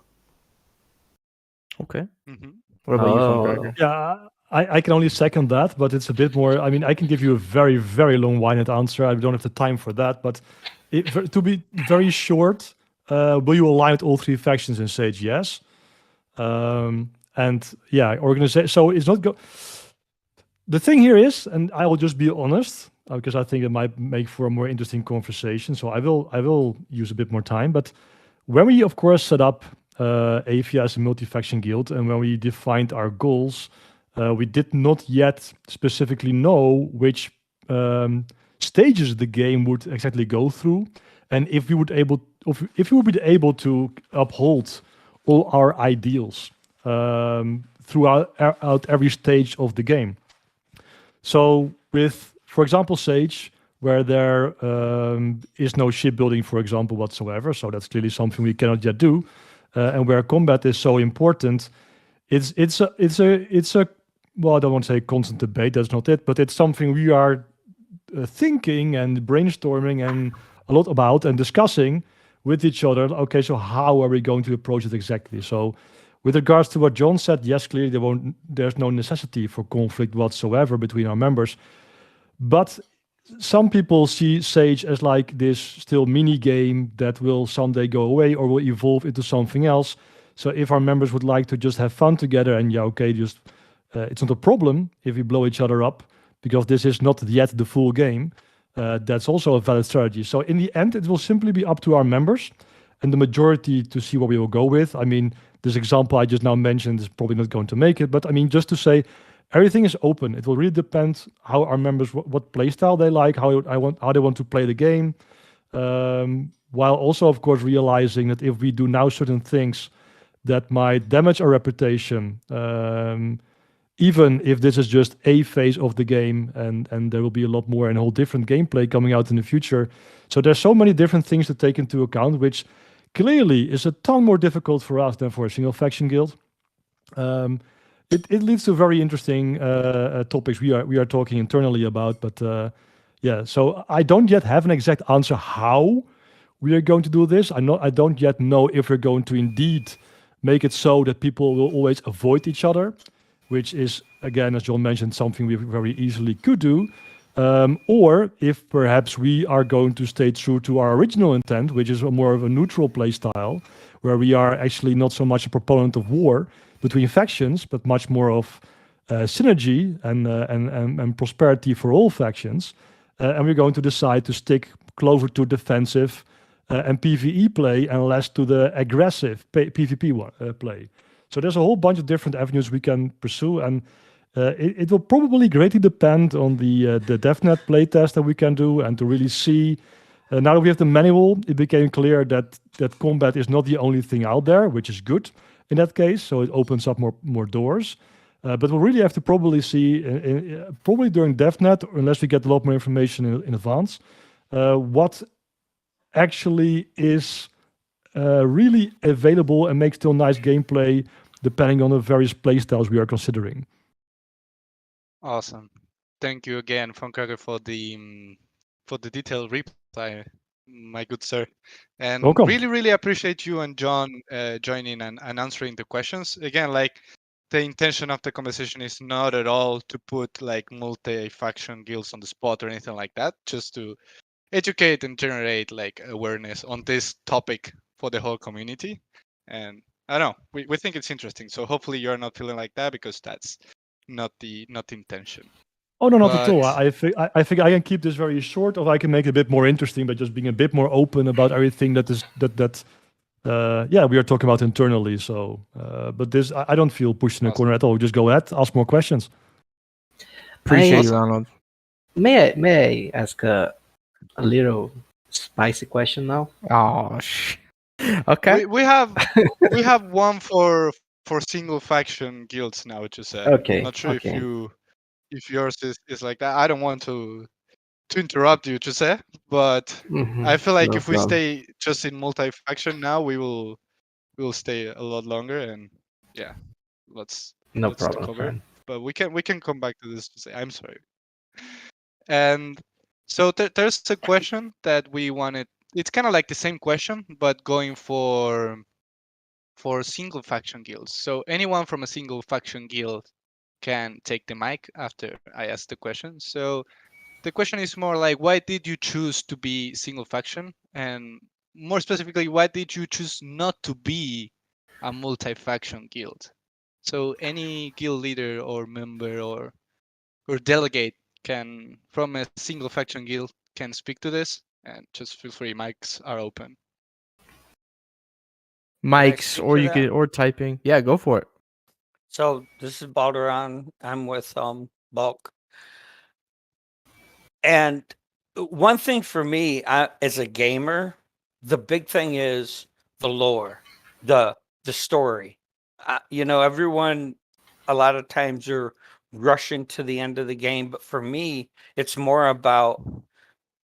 [SPEAKER 2] Okay.
[SPEAKER 1] Mm-hmm.
[SPEAKER 2] What about you, Funcracker?
[SPEAKER 3] Yeah, I can only second that, but it's a bit more. I mean, I can give you a very, very long-winded answer. I don't have the time for that, but to be very short, will you align with all three factions in Sage? Yes. And yeah, organization. So it's not go. The thing here is, and I will just be honest, because I think it might make for a more interesting conversation. So I will use a bit more time. But when we, of course, set up Avia as a multi-faction guild, and when we defined our goals, we did not yet specifically know which stages the game would exactly go through, and if we would be able to uphold all our ideals throughout every stage of the game. So with, for example, Sage, where there is no shipbuilding, for example, whatsoever, so that's clearly something we cannot yet do, and where combat is so important, it's a well, I don't want to say constant debate, that's not it, but it's something we are thinking and brainstorming and a lot about and discussing with each other. Okay, so how are we going to approach it exactly? So with regards to what John said, yes, clearly there's no necessity for conflict whatsoever between our members. But some people see Sage as like this still mini game that will someday go away or will evolve into something else. So if our members would like to just have fun together, and yeah, okay, just it's not a problem if we blow each other up, because this is not yet the full game. That's also a valid strategy. So in the end, it will simply be up to our members and the majority to see what we will go with. I mean, this example I just now mentioned is probably not going to make it, but I mean, just to say, everything is open. It will really depend how our members, what play style they like, how they want to play the game, while also, of course, realizing that if we do now certain things that might damage our reputation, even if this is just a phase of the game, and there will be a lot more and a whole different gameplay coming out in the future. So there's so many different things to take into account, which clearly is a ton more difficult for us than for a single faction guild. It leads to very interesting topics we are talking internally about, but yeah. So I don't yet have an exact answer how we are going to do this. I don't yet know if we're going to indeed make it so that people will always avoid each other, which is, again, as John mentioned, something we very easily could do. Or if perhaps we are going to stay true to our original intent, which is more of a neutral play style, where we are actually not so much a proponent of war between factions, but much more of synergy and prosperity for all factions. and we're going to decide to stick closer to defensive and PvE play and less to the aggressive PvP play. So there's a whole bunch of different avenues we can pursue, and it will probably greatly depend on the DevNet playtest that we can do, and to really see. Now that we have the manual, it became clear that combat is not the only thing out there, which is good in that case. So it opens up more doors. But we'll really have to probably see, probably during DevNet, unless we get a lot more information in advance, what actually is really available and makes still nice gameplay, depending on the various playstyles we are considering.
[SPEAKER 1] Awesome. Thank you again, Funkhager, for the detailed reply, my good sir. And
[SPEAKER 3] Welcome.
[SPEAKER 1] really appreciate you and John joining and answering the questions. Again, like the intention of the conversation is not at all to put like multi-faction guilds on the spot or anything like that, just to educate and generate like awareness on this topic for the whole community. And I don't know, we think it's interesting. So hopefully you're not feeling like that, because that's not the intention.
[SPEAKER 3] Oh no, not at all.
[SPEAKER 1] But-
[SPEAKER 3] I think I can keep this very short, or I can make it a bit more interesting by just being a bit more open about everything that we are talking about internally. So, but this I don't feel pushed in a corner at all. Just go ahead, ask more questions.
[SPEAKER 2] Appreciate you,
[SPEAKER 7] I-
[SPEAKER 2] Ronald.
[SPEAKER 7] May I ask a little spicy question now?
[SPEAKER 2] Oh, okay.
[SPEAKER 1] we have one for single faction guilds now, just
[SPEAKER 7] Okay,
[SPEAKER 1] I'm not sure
[SPEAKER 7] okay.
[SPEAKER 1] if yours is like that. I don't want to interrupt you, Jose, but
[SPEAKER 7] Mhm,
[SPEAKER 1] I feel like
[SPEAKER 7] no
[SPEAKER 1] if we
[SPEAKER 7] problem.
[SPEAKER 1] stay just in multi-faction now, we will stay a lot longer, and yeah, let's
[SPEAKER 7] No
[SPEAKER 1] let's
[SPEAKER 7] problem,
[SPEAKER 1] cover it.
[SPEAKER 7] friend.
[SPEAKER 1] But we can come back to this, Jose. I'm sorry. And so there's a question that we wanted. It's kind of like the same question, but going for single faction guilds. So anyone from a single faction guild can take the mic after I ask the question. So the question is more like, why did you choose to be single faction? And more specifically, why did you choose not to be a multi-faction guild? So any guild leader or member or delegate can from a single faction guild can speak to this, and just feel free, mics are open.
[SPEAKER 2] Mics,
[SPEAKER 10] speak
[SPEAKER 2] or
[SPEAKER 10] to
[SPEAKER 2] you
[SPEAKER 10] that?
[SPEAKER 2] could, or typing. Yeah, go for it.
[SPEAKER 10] So this is Balderon. I'm with Bulk. And one thing for me, as a gamer, the big thing is the lore, the story. Everyone a lot of times are rushing to the end of the game, but for me, it's more about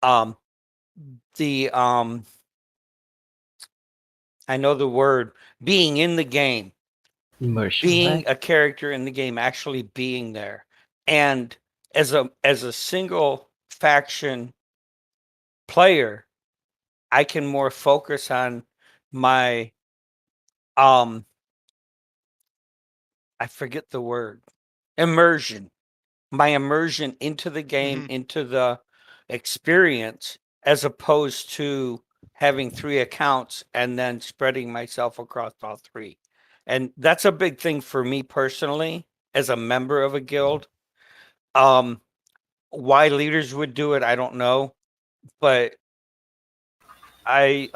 [SPEAKER 10] the I know the word, being in the game.
[SPEAKER 7] Immersion,
[SPEAKER 10] Being
[SPEAKER 7] right?
[SPEAKER 10] a character in the game, actually being there. And as a single faction player, I can more focus on my I forget the word. Immersion. My immersion into the game,
[SPEAKER 1] Mhm.
[SPEAKER 10] into the experience, as opposed to having 3 accounts and then spreading myself across all 3. And that's a big thing for me personally as a member of a guild. Why leaders would do it, I don't know, but I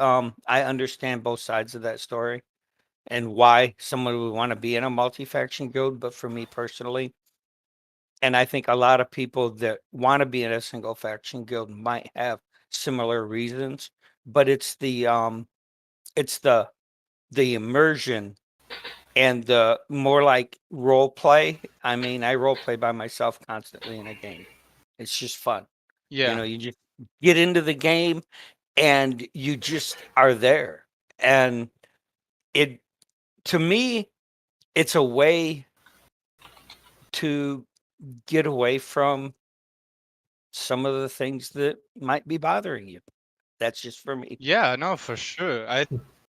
[SPEAKER 10] understand both sides of that story and why someone would want to be in a multi-faction guild. But for me personally, and I think a lot of people that want to be in a single faction guild might have similar reasons, but it's the immersion and the more like role play. I mean, I role play by myself constantly in a game. It's just fun.
[SPEAKER 1] Yeah.
[SPEAKER 10] You just get into the game and you just are there. And to me, it's a way to get away from some of the things that might be bothering you. That's just for me.
[SPEAKER 1] Yeah, no, for sure. I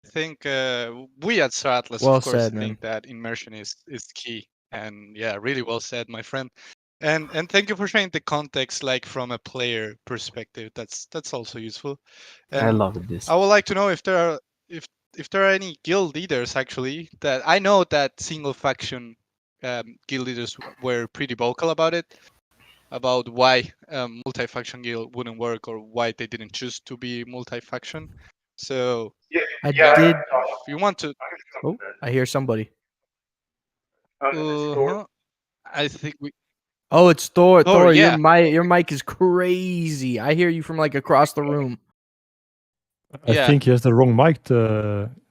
[SPEAKER 1] think we at Sir Atlas,
[SPEAKER 2] Well
[SPEAKER 1] of course,
[SPEAKER 2] said, man.
[SPEAKER 1] think that immersion is key. And yeah, really well said, my friend. And thank you for sharing the context, like from a player perspective. That's also useful.
[SPEAKER 7] I
[SPEAKER 1] And
[SPEAKER 7] love this.
[SPEAKER 1] I would like to know if there are any guild leaders actually that I know that single faction guild leaders were pretty vocal about it. about why multi-faction guild wouldn't work or why they didn't choose to be multi-faction. So
[SPEAKER 2] I
[SPEAKER 1] yeah,
[SPEAKER 2] did.
[SPEAKER 1] if you want to,
[SPEAKER 2] Oh, I hear somebody.
[SPEAKER 1] uh-huh, I think we.
[SPEAKER 2] Oh, it's Thor.
[SPEAKER 1] Thor,
[SPEAKER 2] Thor,
[SPEAKER 1] yeah,
[SPEAKER 2] your mic is crazy. I hear you from like across the room.
[SPEAKER 3] I
[SPEAKER 1] yeah,
[SPEAKER 3] think he has the wrong mic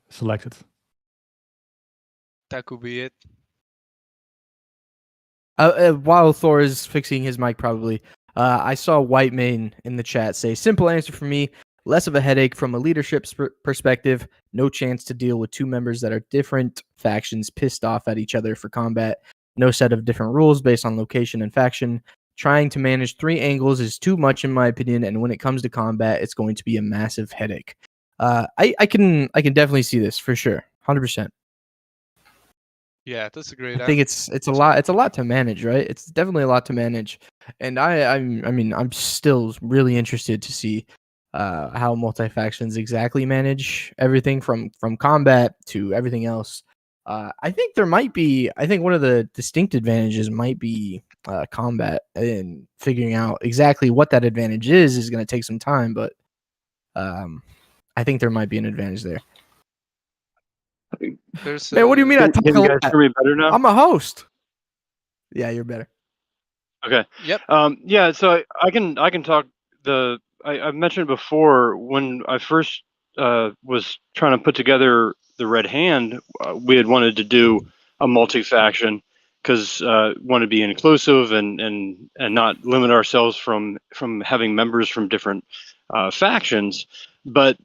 [SPEAKER 3] selected.
[SPEAKER 1] that could be it.
[SPEAKER 2] While Thor is fixing his mic, probably. I saw White Mane in the chat say, "Simple answer for me: less of a headache from a leadership perspective. No chance to deal with two members that are different factions pissed off at each other for combat. No set of different rules based on location and faction. Trying to manage three angles is too much, in my opinion. And when it comes to combat, it's going to be a massive headache. I can definitely see this for sure, 100%.
[SPEAKER 1] Yeah, that's a
[SPEAKER 2] I
[SPEAKER 1] great
[SPEAKER 2] think
[SPEAKER 1] answer.
[SPEAKER 2] it's a lot. It's a lot to manage, right? It's definitely a lot to manage, and I mean I'm still really interested to see how multi factions exactly manage everything from combat to everything else. I think there might be. I think one of the distinct advantages might be combat, and figuring out exactly what that advantage is going to take some time, but um, I think there might be an advantage there.
[SPEAKER 1] There's
[SPEAKER 2] Man, what do you mean I talk
[SPEAKER 11] Can
[SPEAKER 2] a
[SPEAKER 11] you guys
[SPEAKER 2] lot?
[SPEAKER 11] hear me better now?
[SPEAKER 2] I'm a host. Yeah, you're better.
[SPEAKER 11] Okay.
[SPEAKER 1] Yep.
[SPEAKER 11] Yeah. So I can talk. I've mentioned before when I first was trying to put together the Red Hand, we had wanted to do a multi-faction because wanted to be inclusive and not limit ourselves from having members from different factions, but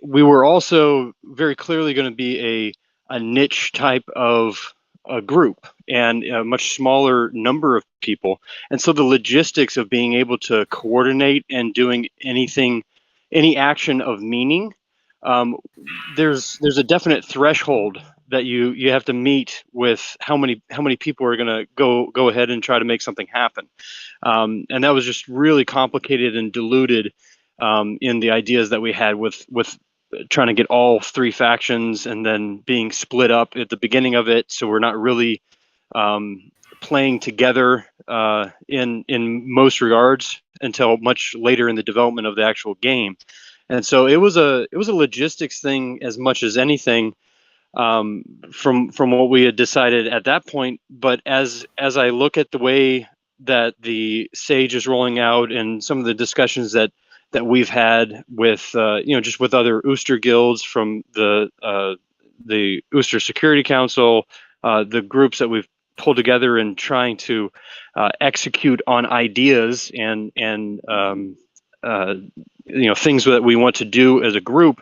[SPEAKER 11] we were also very clearly going to be a niche type of a group and a much smaller number of people. And so the logistics of being able to coordinate and doing anything, any action of meaning, there's a definite threshold that you have to meet with how many people are going to go ahead and try to make something happen. And that was just really complicated and diluted in the ideas that we had with trying to get all three factions and then being split up at the beginning of it, so we're not really playing together in most regards until much later in the development of the actual game. And so it was a logistics thing as much as anything, from what we had decided at that point. But as I look at the way that the Sage is rolling out and some of the discussions that we've had with just with other Ooster guilds from the Ooster Security Council, the groups that we've pulled together and trying to execute on ideas and things that we want to do as a group.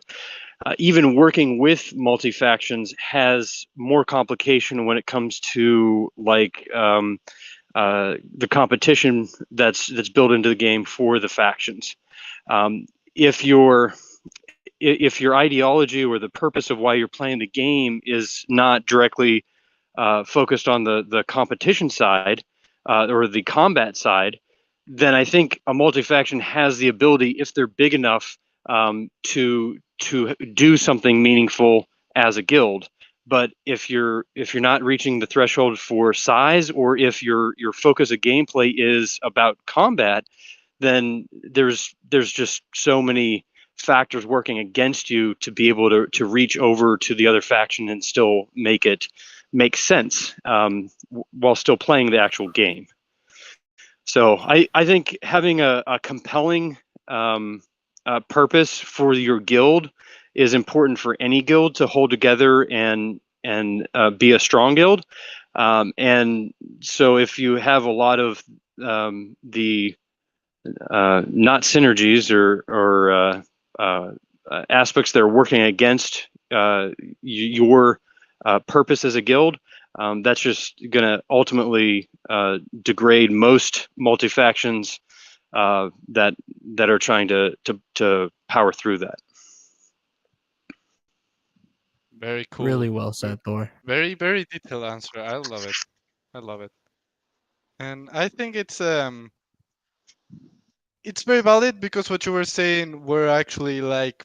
[SPEAKER 11] Even working with multi factions has more complication when it comes to like the competition that's built into the game for the factions. Um, if your if your ideology or the purpose of why you're playing the game is not directly focused on the competition side or the combat side, then I think a multi-faction has the ability, if they're big enough, to do something meaningful as a guild. But if you're not reaching the threshold for size, or if your focus of gameplay is about combat, then there's just so many factors working against you to be able to reach over to the other faction and still make sense while still playing the actual game. So I think having a compelling purpose for your guild is important for any guild to hold together and be a strong guild. And so if you have a lot of the not synergies or aspects that are working against your purpose as a guild, that's just going to ultimately degrade most multi factions that are trying to power through that.
[SPEAKER 1] Very cool.
[SPEAKER 2] Really well said, Thor.
[SPEAKER 1] Very, very detailed answer. I love it. I love it. And I think it's very valid because what you were saying were actually like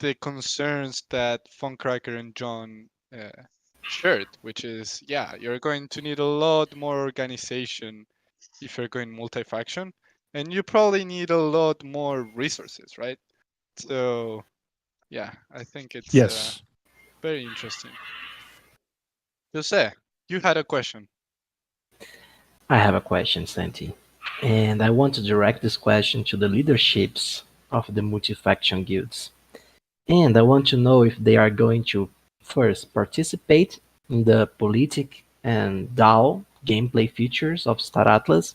[SPEAKER 1] the concerns that Funkcracker and John shared, which is, yeah, you're going to need a lot more organization if you're going multi-faction, and you probably need a lot more resources, right? So yeah, I think it's
[SPEAKER 3] Yes.
[SPEAKER 1] very interesting. Jose, you had a question.
[SPEAKER 7] I have a question, Santi, and I want to direct this question to the leaderships of the multi-faction guilds. And I want to know if they are going to first participate in the politic and DAO gameplay features of Star Atlas,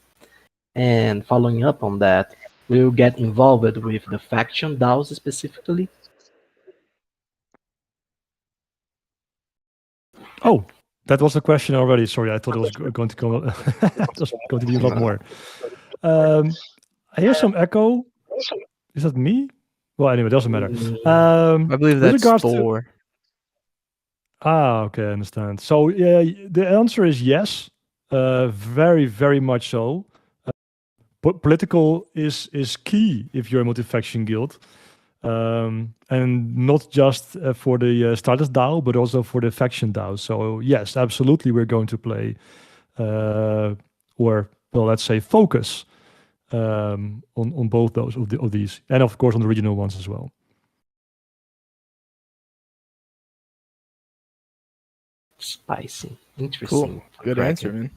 [SPEAKER 7] and following up on that, will get involved with the faction DAOs specifically.
[SPEAKER 3] Oh, that was the question already. Sorry, I thought it was going to come. It was going to be a lot more. I hear some echo. Is that me? Well, anyway, it doesn't matter.
[SPEAKER 2] I believe
[SPEAKER 3] With
[SPEAKER 2] that's
[SPEAKER 3] regards to
[SPEAKER 2] Thor.
[SPEAKER 3] okay, I understand. So yeah, the answer is yes, very very much so. Political is key if you're a multi-faction guild, and not just for the status DAO, but also for the faction DAO. So yes, absolutely, we're going to play, or well, let's say focus on both those of these, and of course on the regional ones as well.
[SPEAKER 7] Spicy, interesting.
[SPEAKER 2] Cool. Good answer, man.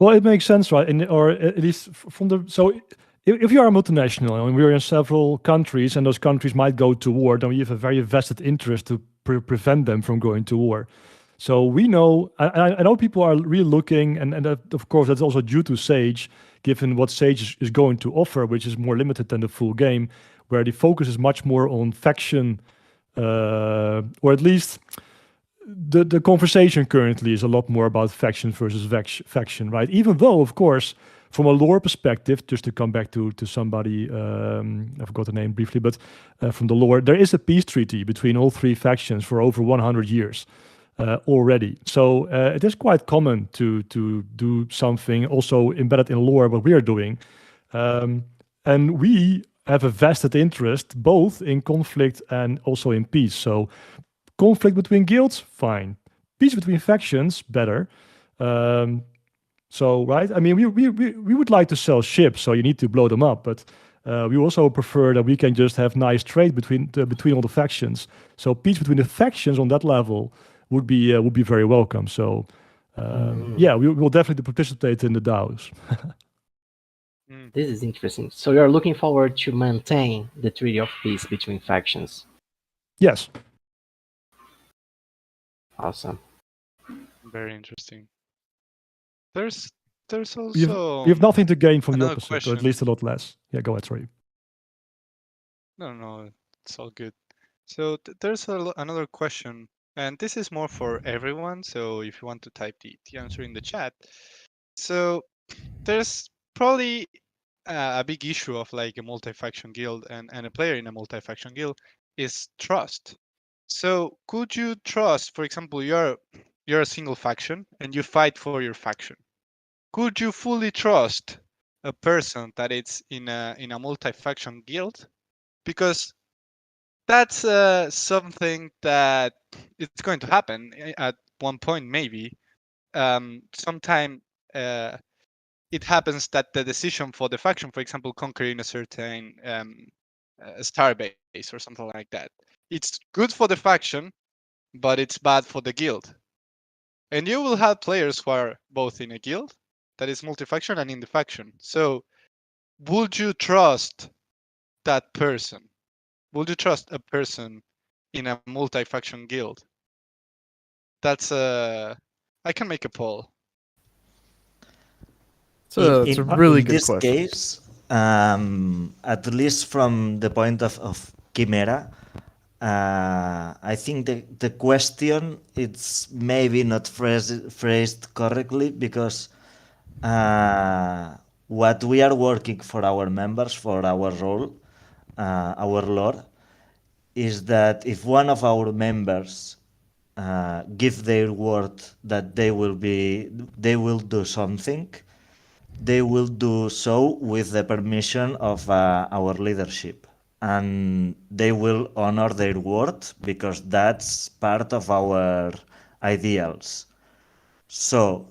[SPEAKER 3] Well, it makes sense, right? Or at least from the so if you are a multinational and we're in several countries and those countries might go to war, then we have a very vested interest to prevent them from going to war. So we know, I know people are really looking, and that, of course that's also due to Sage, given what Sage is going to offer, which is more limited than the full game, where the focus is much more on faction, or at least the conversation currently is a lot more about faction versus faction, right? Even though, of course, from a lore perspective, just to come back to somebody, I forgot the name briefly, but from the lore, there is a peace treaty between all three factions for over 100 years already. So it is quite common to do something also embedded in lore, what we are doing. And we have a vested interest both in conflict and also in peace. So conflict between guilds, fine. Peace between factions, better. So, right? I mean, we would like to sell ships, so you need to blow them up. But we also prefer that we can just have nice trade between all the factions. So, peace between the factions on that level would be very welcome. So, yeah, we will definitely participate in the DAOs.
[SPEAKER 7] This is interesting. So you're looking forward to maintain the treaty of peace between factions.
[SPEAKER 3] Yes.
[SPEAKER 7] Awesome.
[SPEAKER 1] Very interesting. There's also
[SPEAKER 3] You have nothing to gain from the
[SPEAKER 1] another
[SPEAKER 3] opposite, or at
[SPEAKER 1] question.
[SPEAKER 3] least a lot less. Yeah, go ahead, sorry.
[SPEAKER 1] No, it's all good. So there's another question, and this is more for everyone. So if you want to type the answer in the chat. So there's probably a big issue of like a multi-faction guild and a player in a multi-faction guild is trust. So could you trust, for example, you're a single faction and you fight for your faction. Could you fully trust a person that it's in a multi-faction guild? Because that's something that it's going to happen at one point, maybe. Sometime it happens that the decision for the faction, for example, conquering a certain star base or something like that, it's good for the faction, but it's bad for the guild. And you will have players who are both in a guild that is multi-faction and in the faction. So would you trust that person? Would you trust a person in a multi-faction guild? That's I can make a poll.
[SPEAKER 2] So it's a really
[SPEAKER 4] in
[SPEAKER 2] good
[SPEAKER 4] this
[SPEAKER 2] question.
[SPEAKER 4] case, at least from the point of Chimera, I think the question it's maybe not phrased correctly, because what we are working for our members, for our role, our lore, is that if one of our members give their word that they will do something, they will do so with the permission of our leadership, and they will honor their word because that's part of our ideals. So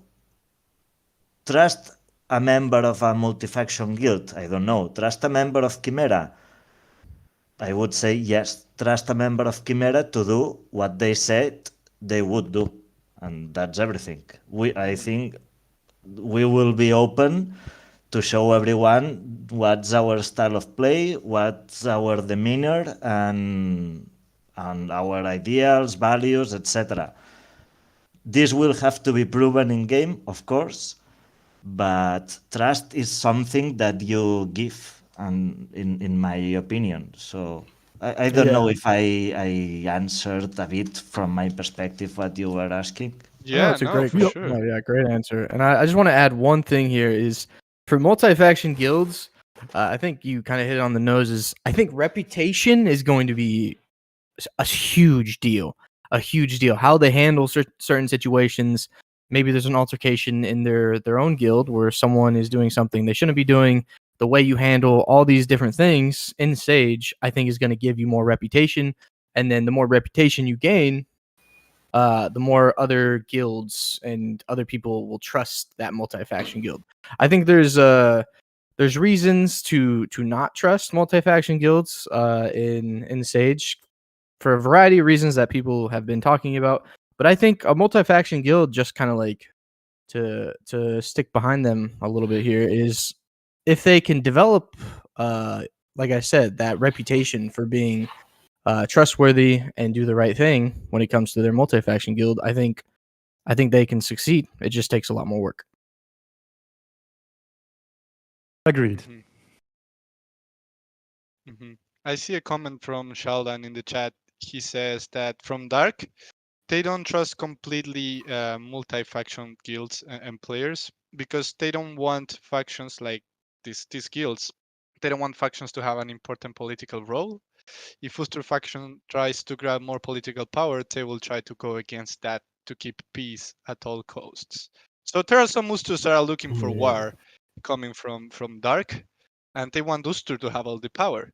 [SPEAKER 4] trust a member of a multi-faction guild? I don't know. Trust a member of Chimera? I would say yes. Trust a member of Chimera to do what they said they would do, and that's everything. I think we will be open to show everyone what's our style of play, what's our demeanor, and our ideals, values, etc. This will have to be proven in game, of course, but trust is something that you give, and in my opinion. So I don't know
[SPEAKER 2] Yeah.
[SPEAKER 4] if I answered a bit from my perspective what you were asking.
[SPEAKER 2] No,
[SPEAKER 1] Yeah,
[SPEAKER 2] it's a
[SPEAKER 1] no,
[SPEAKER 2] great
[SPEAKER 1] for sure.
[SPEAKER 2] no, yeah, great answer. And I just want to add one thing here is for multi-faction guilds, I think you kind of hit it on the nose. Is I think reputation is going to be a huge deal. A huge deal. How they handle certain situations. Maybe there's an altercation in their own guild where someone is doing something they shouldn't be doing. The way you handle all these different things in Sage, I think, is going to give you more reputation. And then the more reputation you gain, the more other guilds and other people will trust that multi-faction guild. I think there's reasons to not trust multi-faction guilds in Sage for a variety of reasons that people have been talking about. But I think a multi-faction guild, just kind of like to stick behind them a little bit here, is if they can develop, like I said, that reputation for being trustworthy and do the right thing when it comes to their multi-faction guild, I think they can succeed. It just takes a lot more work.
[SPEAKER 3] Agreed.
[SPEAKER 1] I see a comment from Sheldon in the chat. He says that from Dark, they don't trust completely multi-faction guilds and players because they don't want factions like these guilds. They don't want factions to have an important political role. If Fuster faction tries to grab more political power, they will try to go against that to keep peace at all costs. So there are some Usters that are looking for war coming from Dark, and they want Uster to have all the power.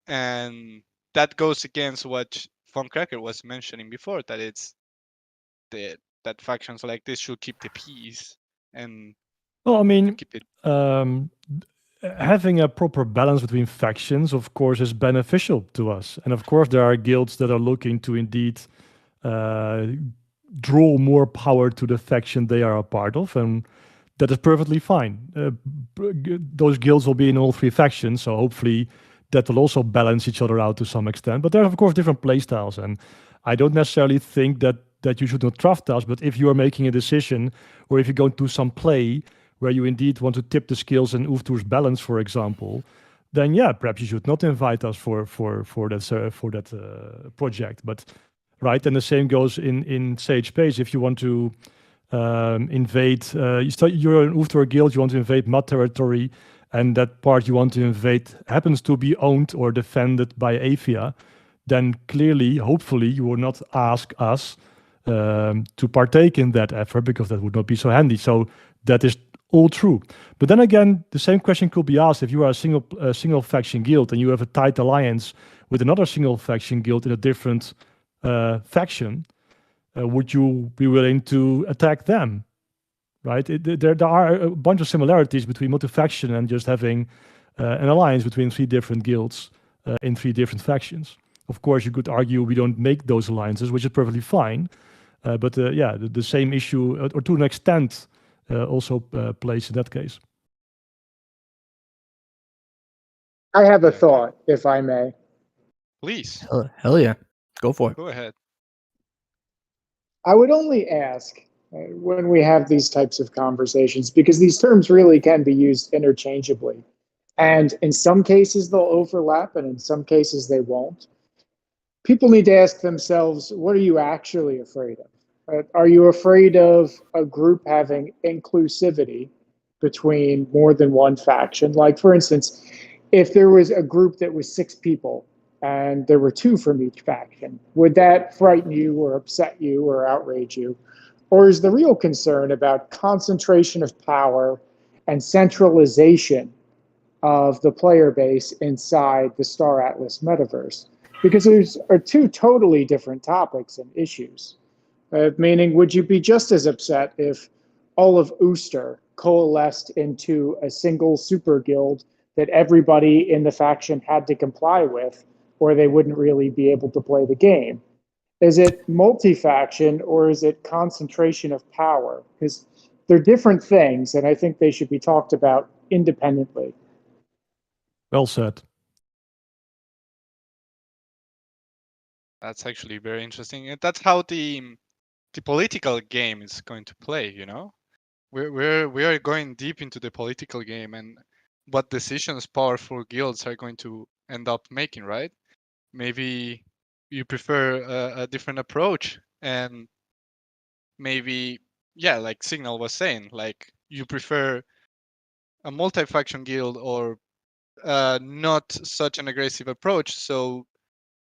[SPEAKER 1] And that goes against what Von Cracker was mentioning before, that it's that factions like this should keep the peace and
[SPEAKER 3] Well, I mean,
[SPEAKER 1] keep it.
[SPEAKER 3] Having a proper balance between factions, of course, is beneficial to us. And of course, there are guilds that are looking to indeed draw more power to the faction they are a part of, and that is perfectly fine. Those guilds will be in all three factions, so hopefully that will also balance each other out to some extent. But there are, of course, different playstyles, and I don't necessarily think that you should not trust us. But if you are making a decision, or if you're going to do some play where you indeed want to tip the skills and Uftur's balance, for example, then yeah, perhaps you should not invite us for that project. But right, and the same goes in Sage Space. If you want to invade, you're an Uftur guild, you want to invade mud territory, and that part you want to invade happens to be owned or defended by Avia, then clearly, hopefully, you will not ask us to partake in that effort, because that would not be so handy. So that is all true. But then again, the same question could be asked if you are a single faction guild and you have a tight alliance with another single faction guild in a different faction. Would you be willing to attack them? Right? There are a bunch of similarities between multi-faction and just having an alliance between three different guilds in three different factions. Of course, you could argue we don't make those alliances, which is perfectly fine. But yeah, the same issue, or to an extent, also plays in that case.
[SPEAKER 12] I have a thought, if I may.
[SPEAKER 1] Please.
[SPEAKER 2] Hell yeah. Go for it.
[SPEAKER 1] Go ahead.
[SPEAKER 12] I would only ask when we have these types of conversations, because these terms really can be used interchangeably. And in some cases, they'll overlap, and in some cases, they won't. People need to ask themselves, what are you actually afraid of? Are you afraid of a group having inclusivity between more than one faction? Like, for instance, if there was a group that was 6 people and there were 2 from each faction, would that frighten you or upset you or outrage you? Or is the real concern about concentration of power and centralization of the player base inside the Star Atlas metaverse? Because those are 2 totally different topics and issues. Meaning, would you be just as upset if all of Ooster coalesced into a single super guild that everybody in the faction had to comply with, or they wouldn't really be able to play the game. Is it multi-faction or is it concentration of power? Because they're different things, and I think they should be talked about independently.
[SPEAKER 3] Well said.
[SPEAKER 1] That's actually very interesting. And that's how the political game is going to play, you know? We are going deep into the political game and what decisions powerful guilds are going to end up making, right? Maybe you prefer a different approach, and maybe, yeah, like Signal was saying, like you prefer a multi-faction guild or not such an aggressive approach, so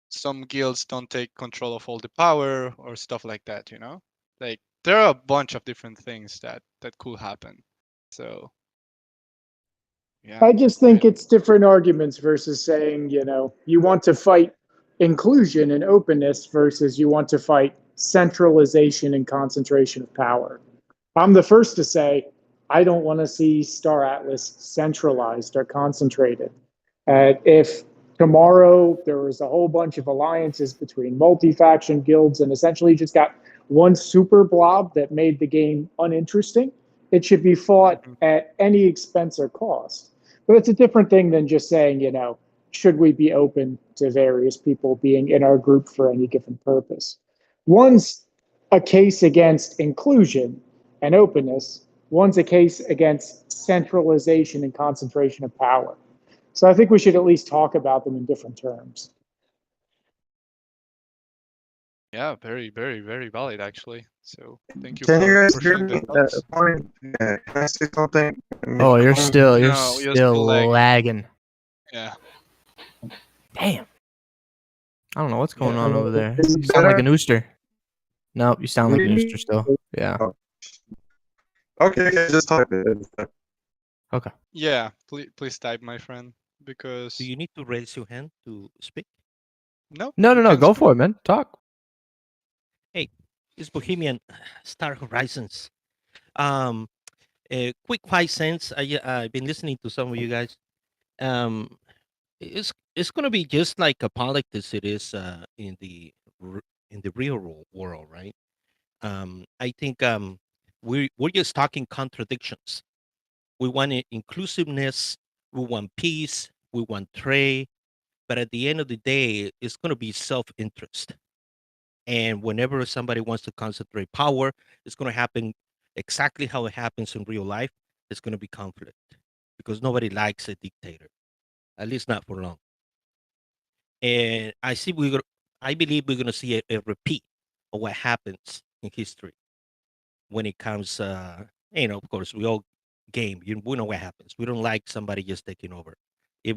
[SPEAKER 1] some guilds don't take control of all the power or stuff like that, you know? Like there are a bunch of different things that could happen. So yeah.
[SPEAKER 12] I just think it's different arguments versus saying, you want to fight inclusion and openness versus you want to fight centralization and concentration of power. I'm the first to say I don't want to see Star Atlas centralized or concentrated. If tomorrow there was a whole bunch of alliances between multi-faction guilds and essentially just got one super blob that made the game uninteresting, it should be fought at any expense or cost. But it's a different thing than just saying, should we be open to various people being in our group for any given purpose? One's a case against inclusion and openness. One's a case against centralization and concentration of power. So I think we should at least talk about them in different terms.
[SPEAKER 1] Yeah, very, very, very valid actually. So thank you
[SPEAKER 9] Can you guys
[SPEAKER 1] for
[SPEAKER 9] hear
[SPEAKER 1] sharing the
[SPEAKER 9] me?
[SPEAKER 1] thoughts.
[SPEAKER 9] Can I say something?
[SPEAKER 2] Oh, you're still
[SPEAKER 1] No, you're still lagging.
[SPEAKER 2] lagging.
[SPEAKER 1] Yeah.
[SPEAKER 2] Damn. I don't know what's going
[SPEAKER 9] Yeah,
[SPEAKER 2] on over there.
[SPEAKER 9] is it
[SPEAKER 2] You sound like
[SPEAKER 9] better?
[SPEAKER 2] an ooster. No, you sound like an
[SPEAKER 9] Really?
[SPEAKER 2] ooster still. Yeah.
[SPEAKER 9] Oh. Okay, just type it.
[SPEAKER 2] Okay.
[SPEAKER 1] Yeah, please type, my friend, because
[SPEAKER 5] Do you need to raise your hand to speak?
[SPEAKER 1] no,
[SPEAKER 2] No,
[SPEAKER 1] you
[SPEAKER 2] no,
[SPEAKER 1] can
[SPEAKER 2] go
[SPEAKER 1] speak.
[SPEAKER 2] for it, man. Talk.
[SPEAKER 5] Hey, it's Bohemian Star Horizons. A quick 5 cents. I've been listening to some of you guys. Um, it's gonna be just like a politics it is in the real world, right? I think we're just talking contradictions. We want inclusiveness, we want peace, we want trade, but at the end of the day, it's gonna be self-interest. And whenever somebody wants to concentrate power, it's gonna happen exactly how it happens in real life. It's gonna be conflict because nobody likes a dictator, at least not for long. And I believe we're gonna see a repeat of what happens in history when it comes. Of course, we all game. We know what happens. We don't like somebody just taking over.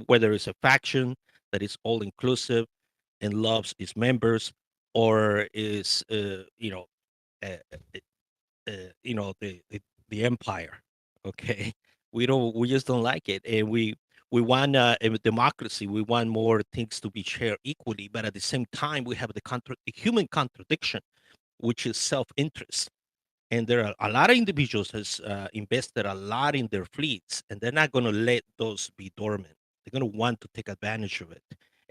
[SPEAKER 5] Whether it's a faction that is all inclusive and loves its members, or is uh, uh, the empire. Okay, we just don't like it, and we want a democracy. We want more things to be shared equally, but at the same time, we have the human contradiction, which is self-interest. And there are a lot of individuals has invested a lot in their fleets, and they're not going to let those be dormant. They're going to want to take advantage of it,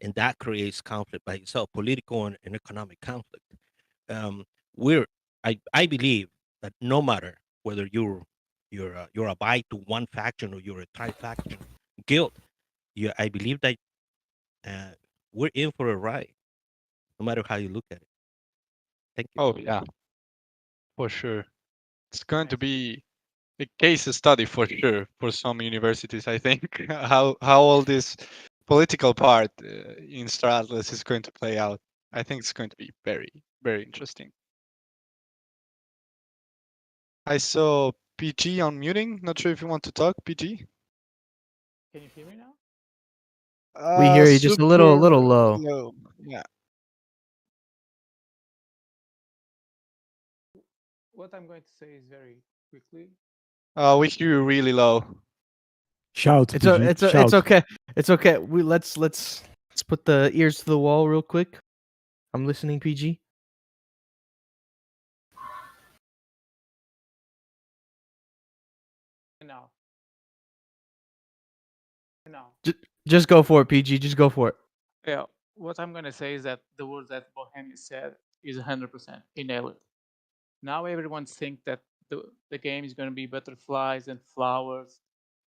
[SPEAKER 5] and that creates conflict by itself, political and economic conflict. Um, we're I believe that no matter whether you're abide to one faction or you're a tri-faction guild, I believe that uh, we're in for a ride, no matter how you look at it. Thank you.
[SPEAKER 1] Oh yeah, for sure. It's going to be a case study for sure for some universities, I think, how all this political part in Star Atlas is going to play out. I think it's going to be very, very interesting. I saw PG unmuting. Not sure if you want to talk, PG.
[SPEAKER 2] Can you hear me now? We hear you just a little
[SPEAKER 1] Super
[SPEAKER 2] low.
[SPEAKER 1] low. Yeah.
[SPEAKER 2] What I'm going to say is very quickly.
[SPEAKER 1] We hear you really low.
[SPEAKER 3] Shout.
[SPEAKER 2] It's
[SPEAKER 3] PG,
[SPEAKER 2] it's
[SPEAKER 3] shout.
[SPEAKER 2] okay. It's okay. Let's put the ears to the wall real quick. I'm listening, PG.
[SPEAKER 13] No.
[SPEAKER 2] Just go for it, PG. Just go for it.
[SPEAKER 13] Yeah. What I'm gonna say is that the words that Bohemian said is 100%. He nailed it. Now everyone think that the game is gonna be butterflies and flowers,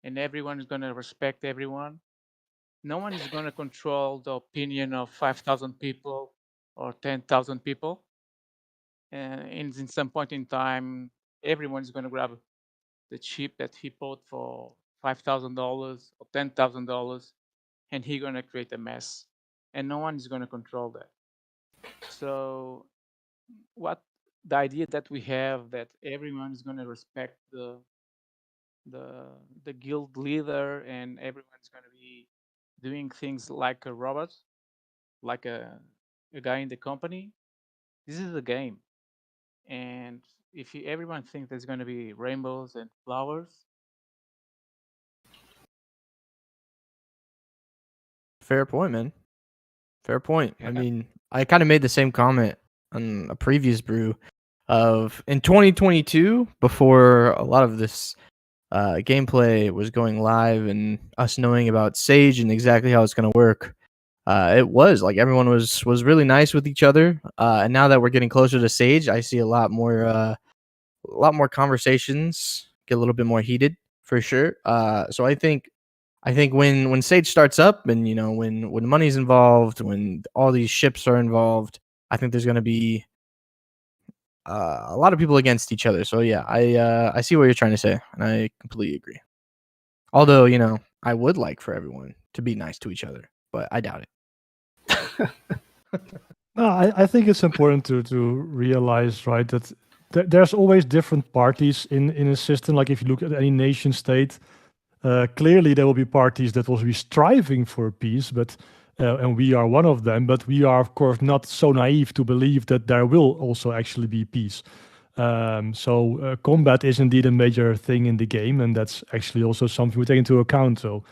[SPEAKER 13] and everyone is gonna respect everyone. No one is gonna control the opinion of 5,000 people or 10,000 people. And in some point in time, everyone is gonna grab the chip that he bought for $5,000 or $10,000, and he gonna create a mess, and no one is gonna control that. So what the idea that we have that everyone is gonna respect the the guild leader and everyone's gonna be doing things like a robot, like a guy in the company. This is a game, and if everyone thinks there's gonna be rainbows and flowers.
[SPEAKER 2] Fair point, man. Fair point. I
[SPEAKER 1] Yeah.
[SPEAKER 2] mean, I kind of made the same comment on a previous brew of in 2022 before a lot of this gameplay was going live and us knowing about Sage and exactly how it's going to work. It was like everyone was really nice with each other. And now that we're getting closer to Sage, I see a lot more conversations get a little bit more heated for sure. So I think when Sage starts up and when money's involved, when all these ships are involved, I think there's going to be a lot of people against each other. So yeah, I see what you're trying to say, and I completely agree. Although I would like for everyone to be nice to each other, but I doubt it.
[SPEAKER 3] No, I think it's important to realize, right, that there's always different parties in a system. Like if you look at any nation state, clearly there will be parties that will be striving for peace, but and we are one of them. But we are, of course, not so naive to believe that there will also actually be peace. So combat is indeed a major thing in the game, and that's actually also something we take into account. So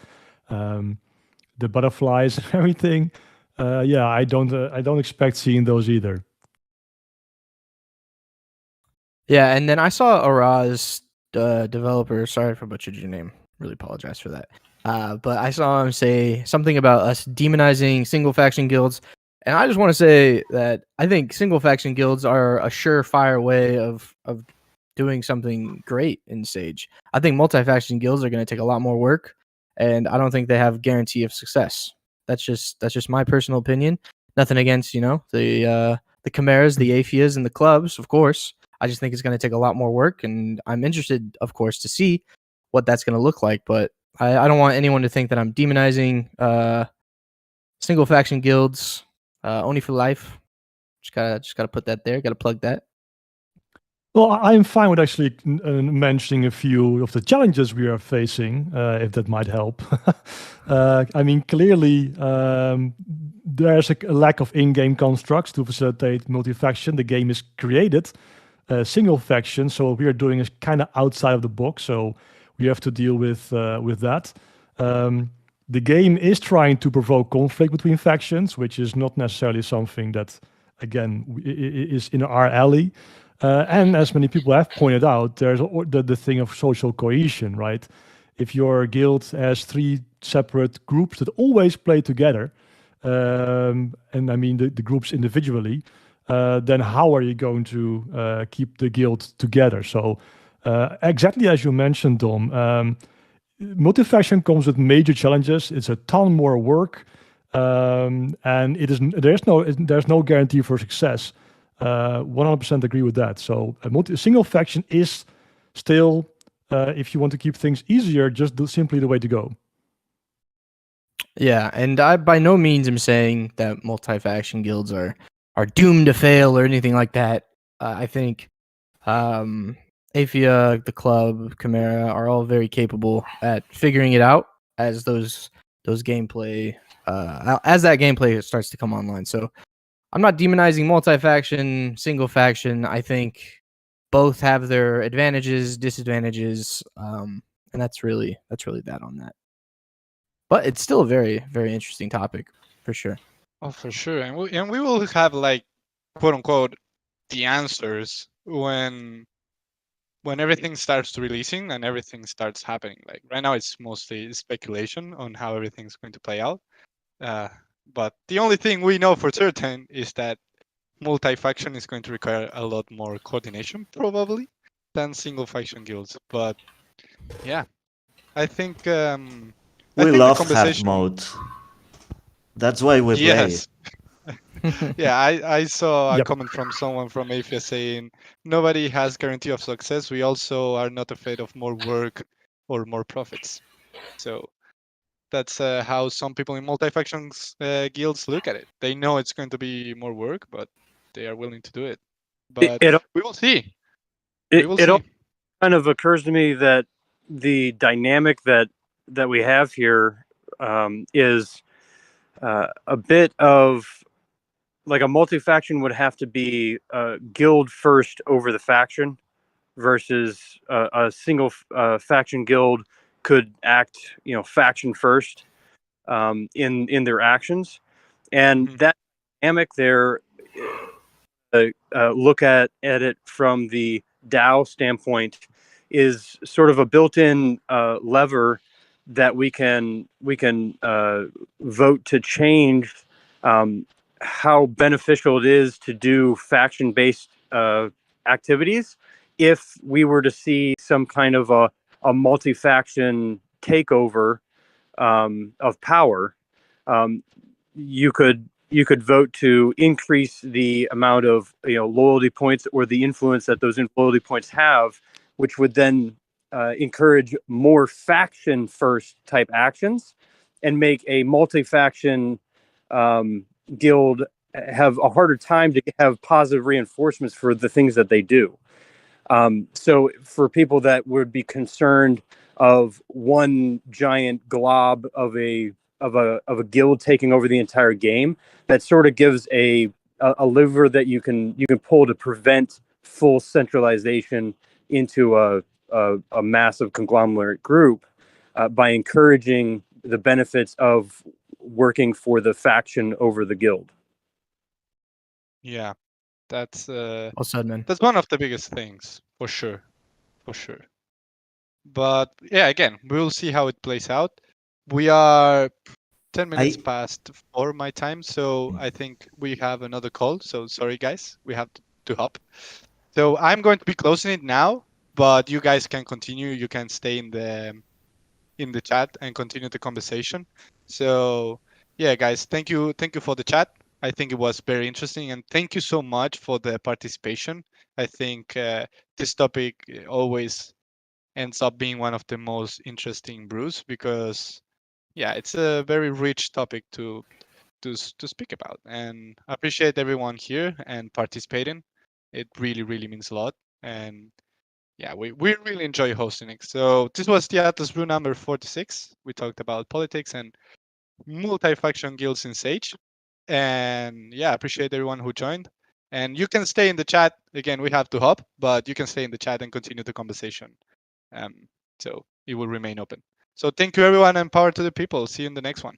[SPEAKER 3] the butterflies and everything, yeah, I don't expect seeing those either.
[SPEAKER 2] Yeah, and then I saw Araz, developer. Sorry if I butchered your name. Really apologize for that. But I saw him say something about us demonizing single faction guilds, and I just want to say that I think single faction guilds are a surefire way of doing something great in Sage. I think multi faction guilds are going to take a lot more work, and I don't think they have guarantee of success. That's just my personal opinion. Nothing against the Chimeras, the Aphias, and the clubs, of course. I just think it's going to take a lot more work, and I'm interested, of course, to see what that's going to look like. But I don't want anyone to think that I'm demonizing single faction guilds only for life. Just gotta put that there. Gotta plug that.
[SPEAKER 3] Well, I'm fine with actually mentioning a few of the challenges we are facing, if that might help. I mean, clearly, there's a lack of in-game constructs to facilitate multi-faction. The game is created single faction, so what we are doing is kind of outside of the box. So we have to deal with that. The game is trying to provoke conflict between factions, which is not necessarily something that, again, is in our alley. And as many people have pointed out, there's the thing of social cohesion, right? If your guild has 3 separate groups that always play together, and I mean the groups individually, then how are you going to keep the guild together? So exactly as you mentioned, Dom, multi-faction comes with major challenges. It's a ton more work, and there's no guarantee for success. 100% agree with that. So a single faction is still, if you want to keep things easier, just simply the way to go.
[SPEAKER 2] Yeah, and I by no means am saying that multi-faction guilds are doomed to fail or anything like that. I think Aphia, the club, Chimera are all very capable at figuring it out as those gameplay as that gameplay starts to come online. So I'm not demonizing multi-faction, single faction. I think both have their advantages, disadvantages, and that's really that on that. But it's still a very, very interesting topic for sure.
[SPEAKER 1] Oh, for sure, and we will have like quote unquote the answers when when everything starts releasing and everything starts happening. Like right now, it's mostly speculation on how everything's going to play out. But the only thing we know for certain is that multi-faction is going to require a lot more coordination, probably, than single-faction guilds. But yeah, I think
[SPEAKER 4] We
[SPEAKER 1] the
[SPEAKER 4] love hard
[SPEAKER 1] conversation.
[SPEAKER 4] mode. That's why we play.
[SPEAKER 1] Yes. Yeah, I saw a
[SPEAKER 3] Yep.
[SPEAKER 1] comment from someone from AFIA saying nobody has guarantee of success. We also are not afraid of more work or more profits. So that's how some people in multi-factions guilds look at it. They know it's going to be more work, but they are willing to do it. But we will see. We will
[SPEAKER 14] It all
[SPEAKER 1] see.
[SPEAKER 14] kind of occurs to me that the dynamic that we have here is a bit of like a multi-faction would have to be guild first over the faction versus a single faction guild could act, faction first in their actions, and that dynamic there. Look at it from the DAO standpoint is sort of a built-in lever that we can vote to change how beneficial it is to do faction-based activities if we were to see some kind of a multi-faction takeover of power. Um, you could vote to increase the amount of loyalty points or the influence that those loyalty points have, which would then encourage more faction first type actions and make a multi-faction guild have a harder time to have positive reinforcements for the things that they do. So for people that would be concerned of one giant glob of a guild taking over the entire game, that sort of gives a lever that you can pull to prevent full centralization into a massive conglomerate group by encouraging the benefits of working for the faction over the guild.
[SPEAKER 1] Yeah, that's
[SPEAKER 2] Well said, man.
[SPEAKER 1] that's one of the biggest things for sure, for sure. But yeah, again, we will see how it plays out. We are 10 minutes past 4 my time, so I think we have another call. So sorry, guys, we have to hop. So I'm going to be closing it now, but you guys can continue. You can stay in the chat and continue the conversation. So yeah, guys, thank you for the chat. I think it was very interesting, and thank you so much for the participation. I think this topic always ends up being one of the most interesting brews because yeah, it's a very rich topic to speak about, and I appreciate everyone here and participating. It really means a lot, and yeah, we really enjoy hosting it. So this was the Atlas Brew number 46. We talked about politics and multi-faction guilds in Sage, and yeah, appreciate everyone who joined. And you can stay in the chat. Again, we have to hop, but you can stay in the chat and continue the conversation. So it will remain open. So thank you, everyone, and power to the people. See you in the next one.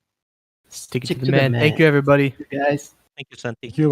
[SPEAKER 2] Stick it to the man. Thank you, everybody.
[SPEAKER 7] Guys.
[SPEAKER 5] Thank you, Santi.
[SPEAKER 3] Thank you.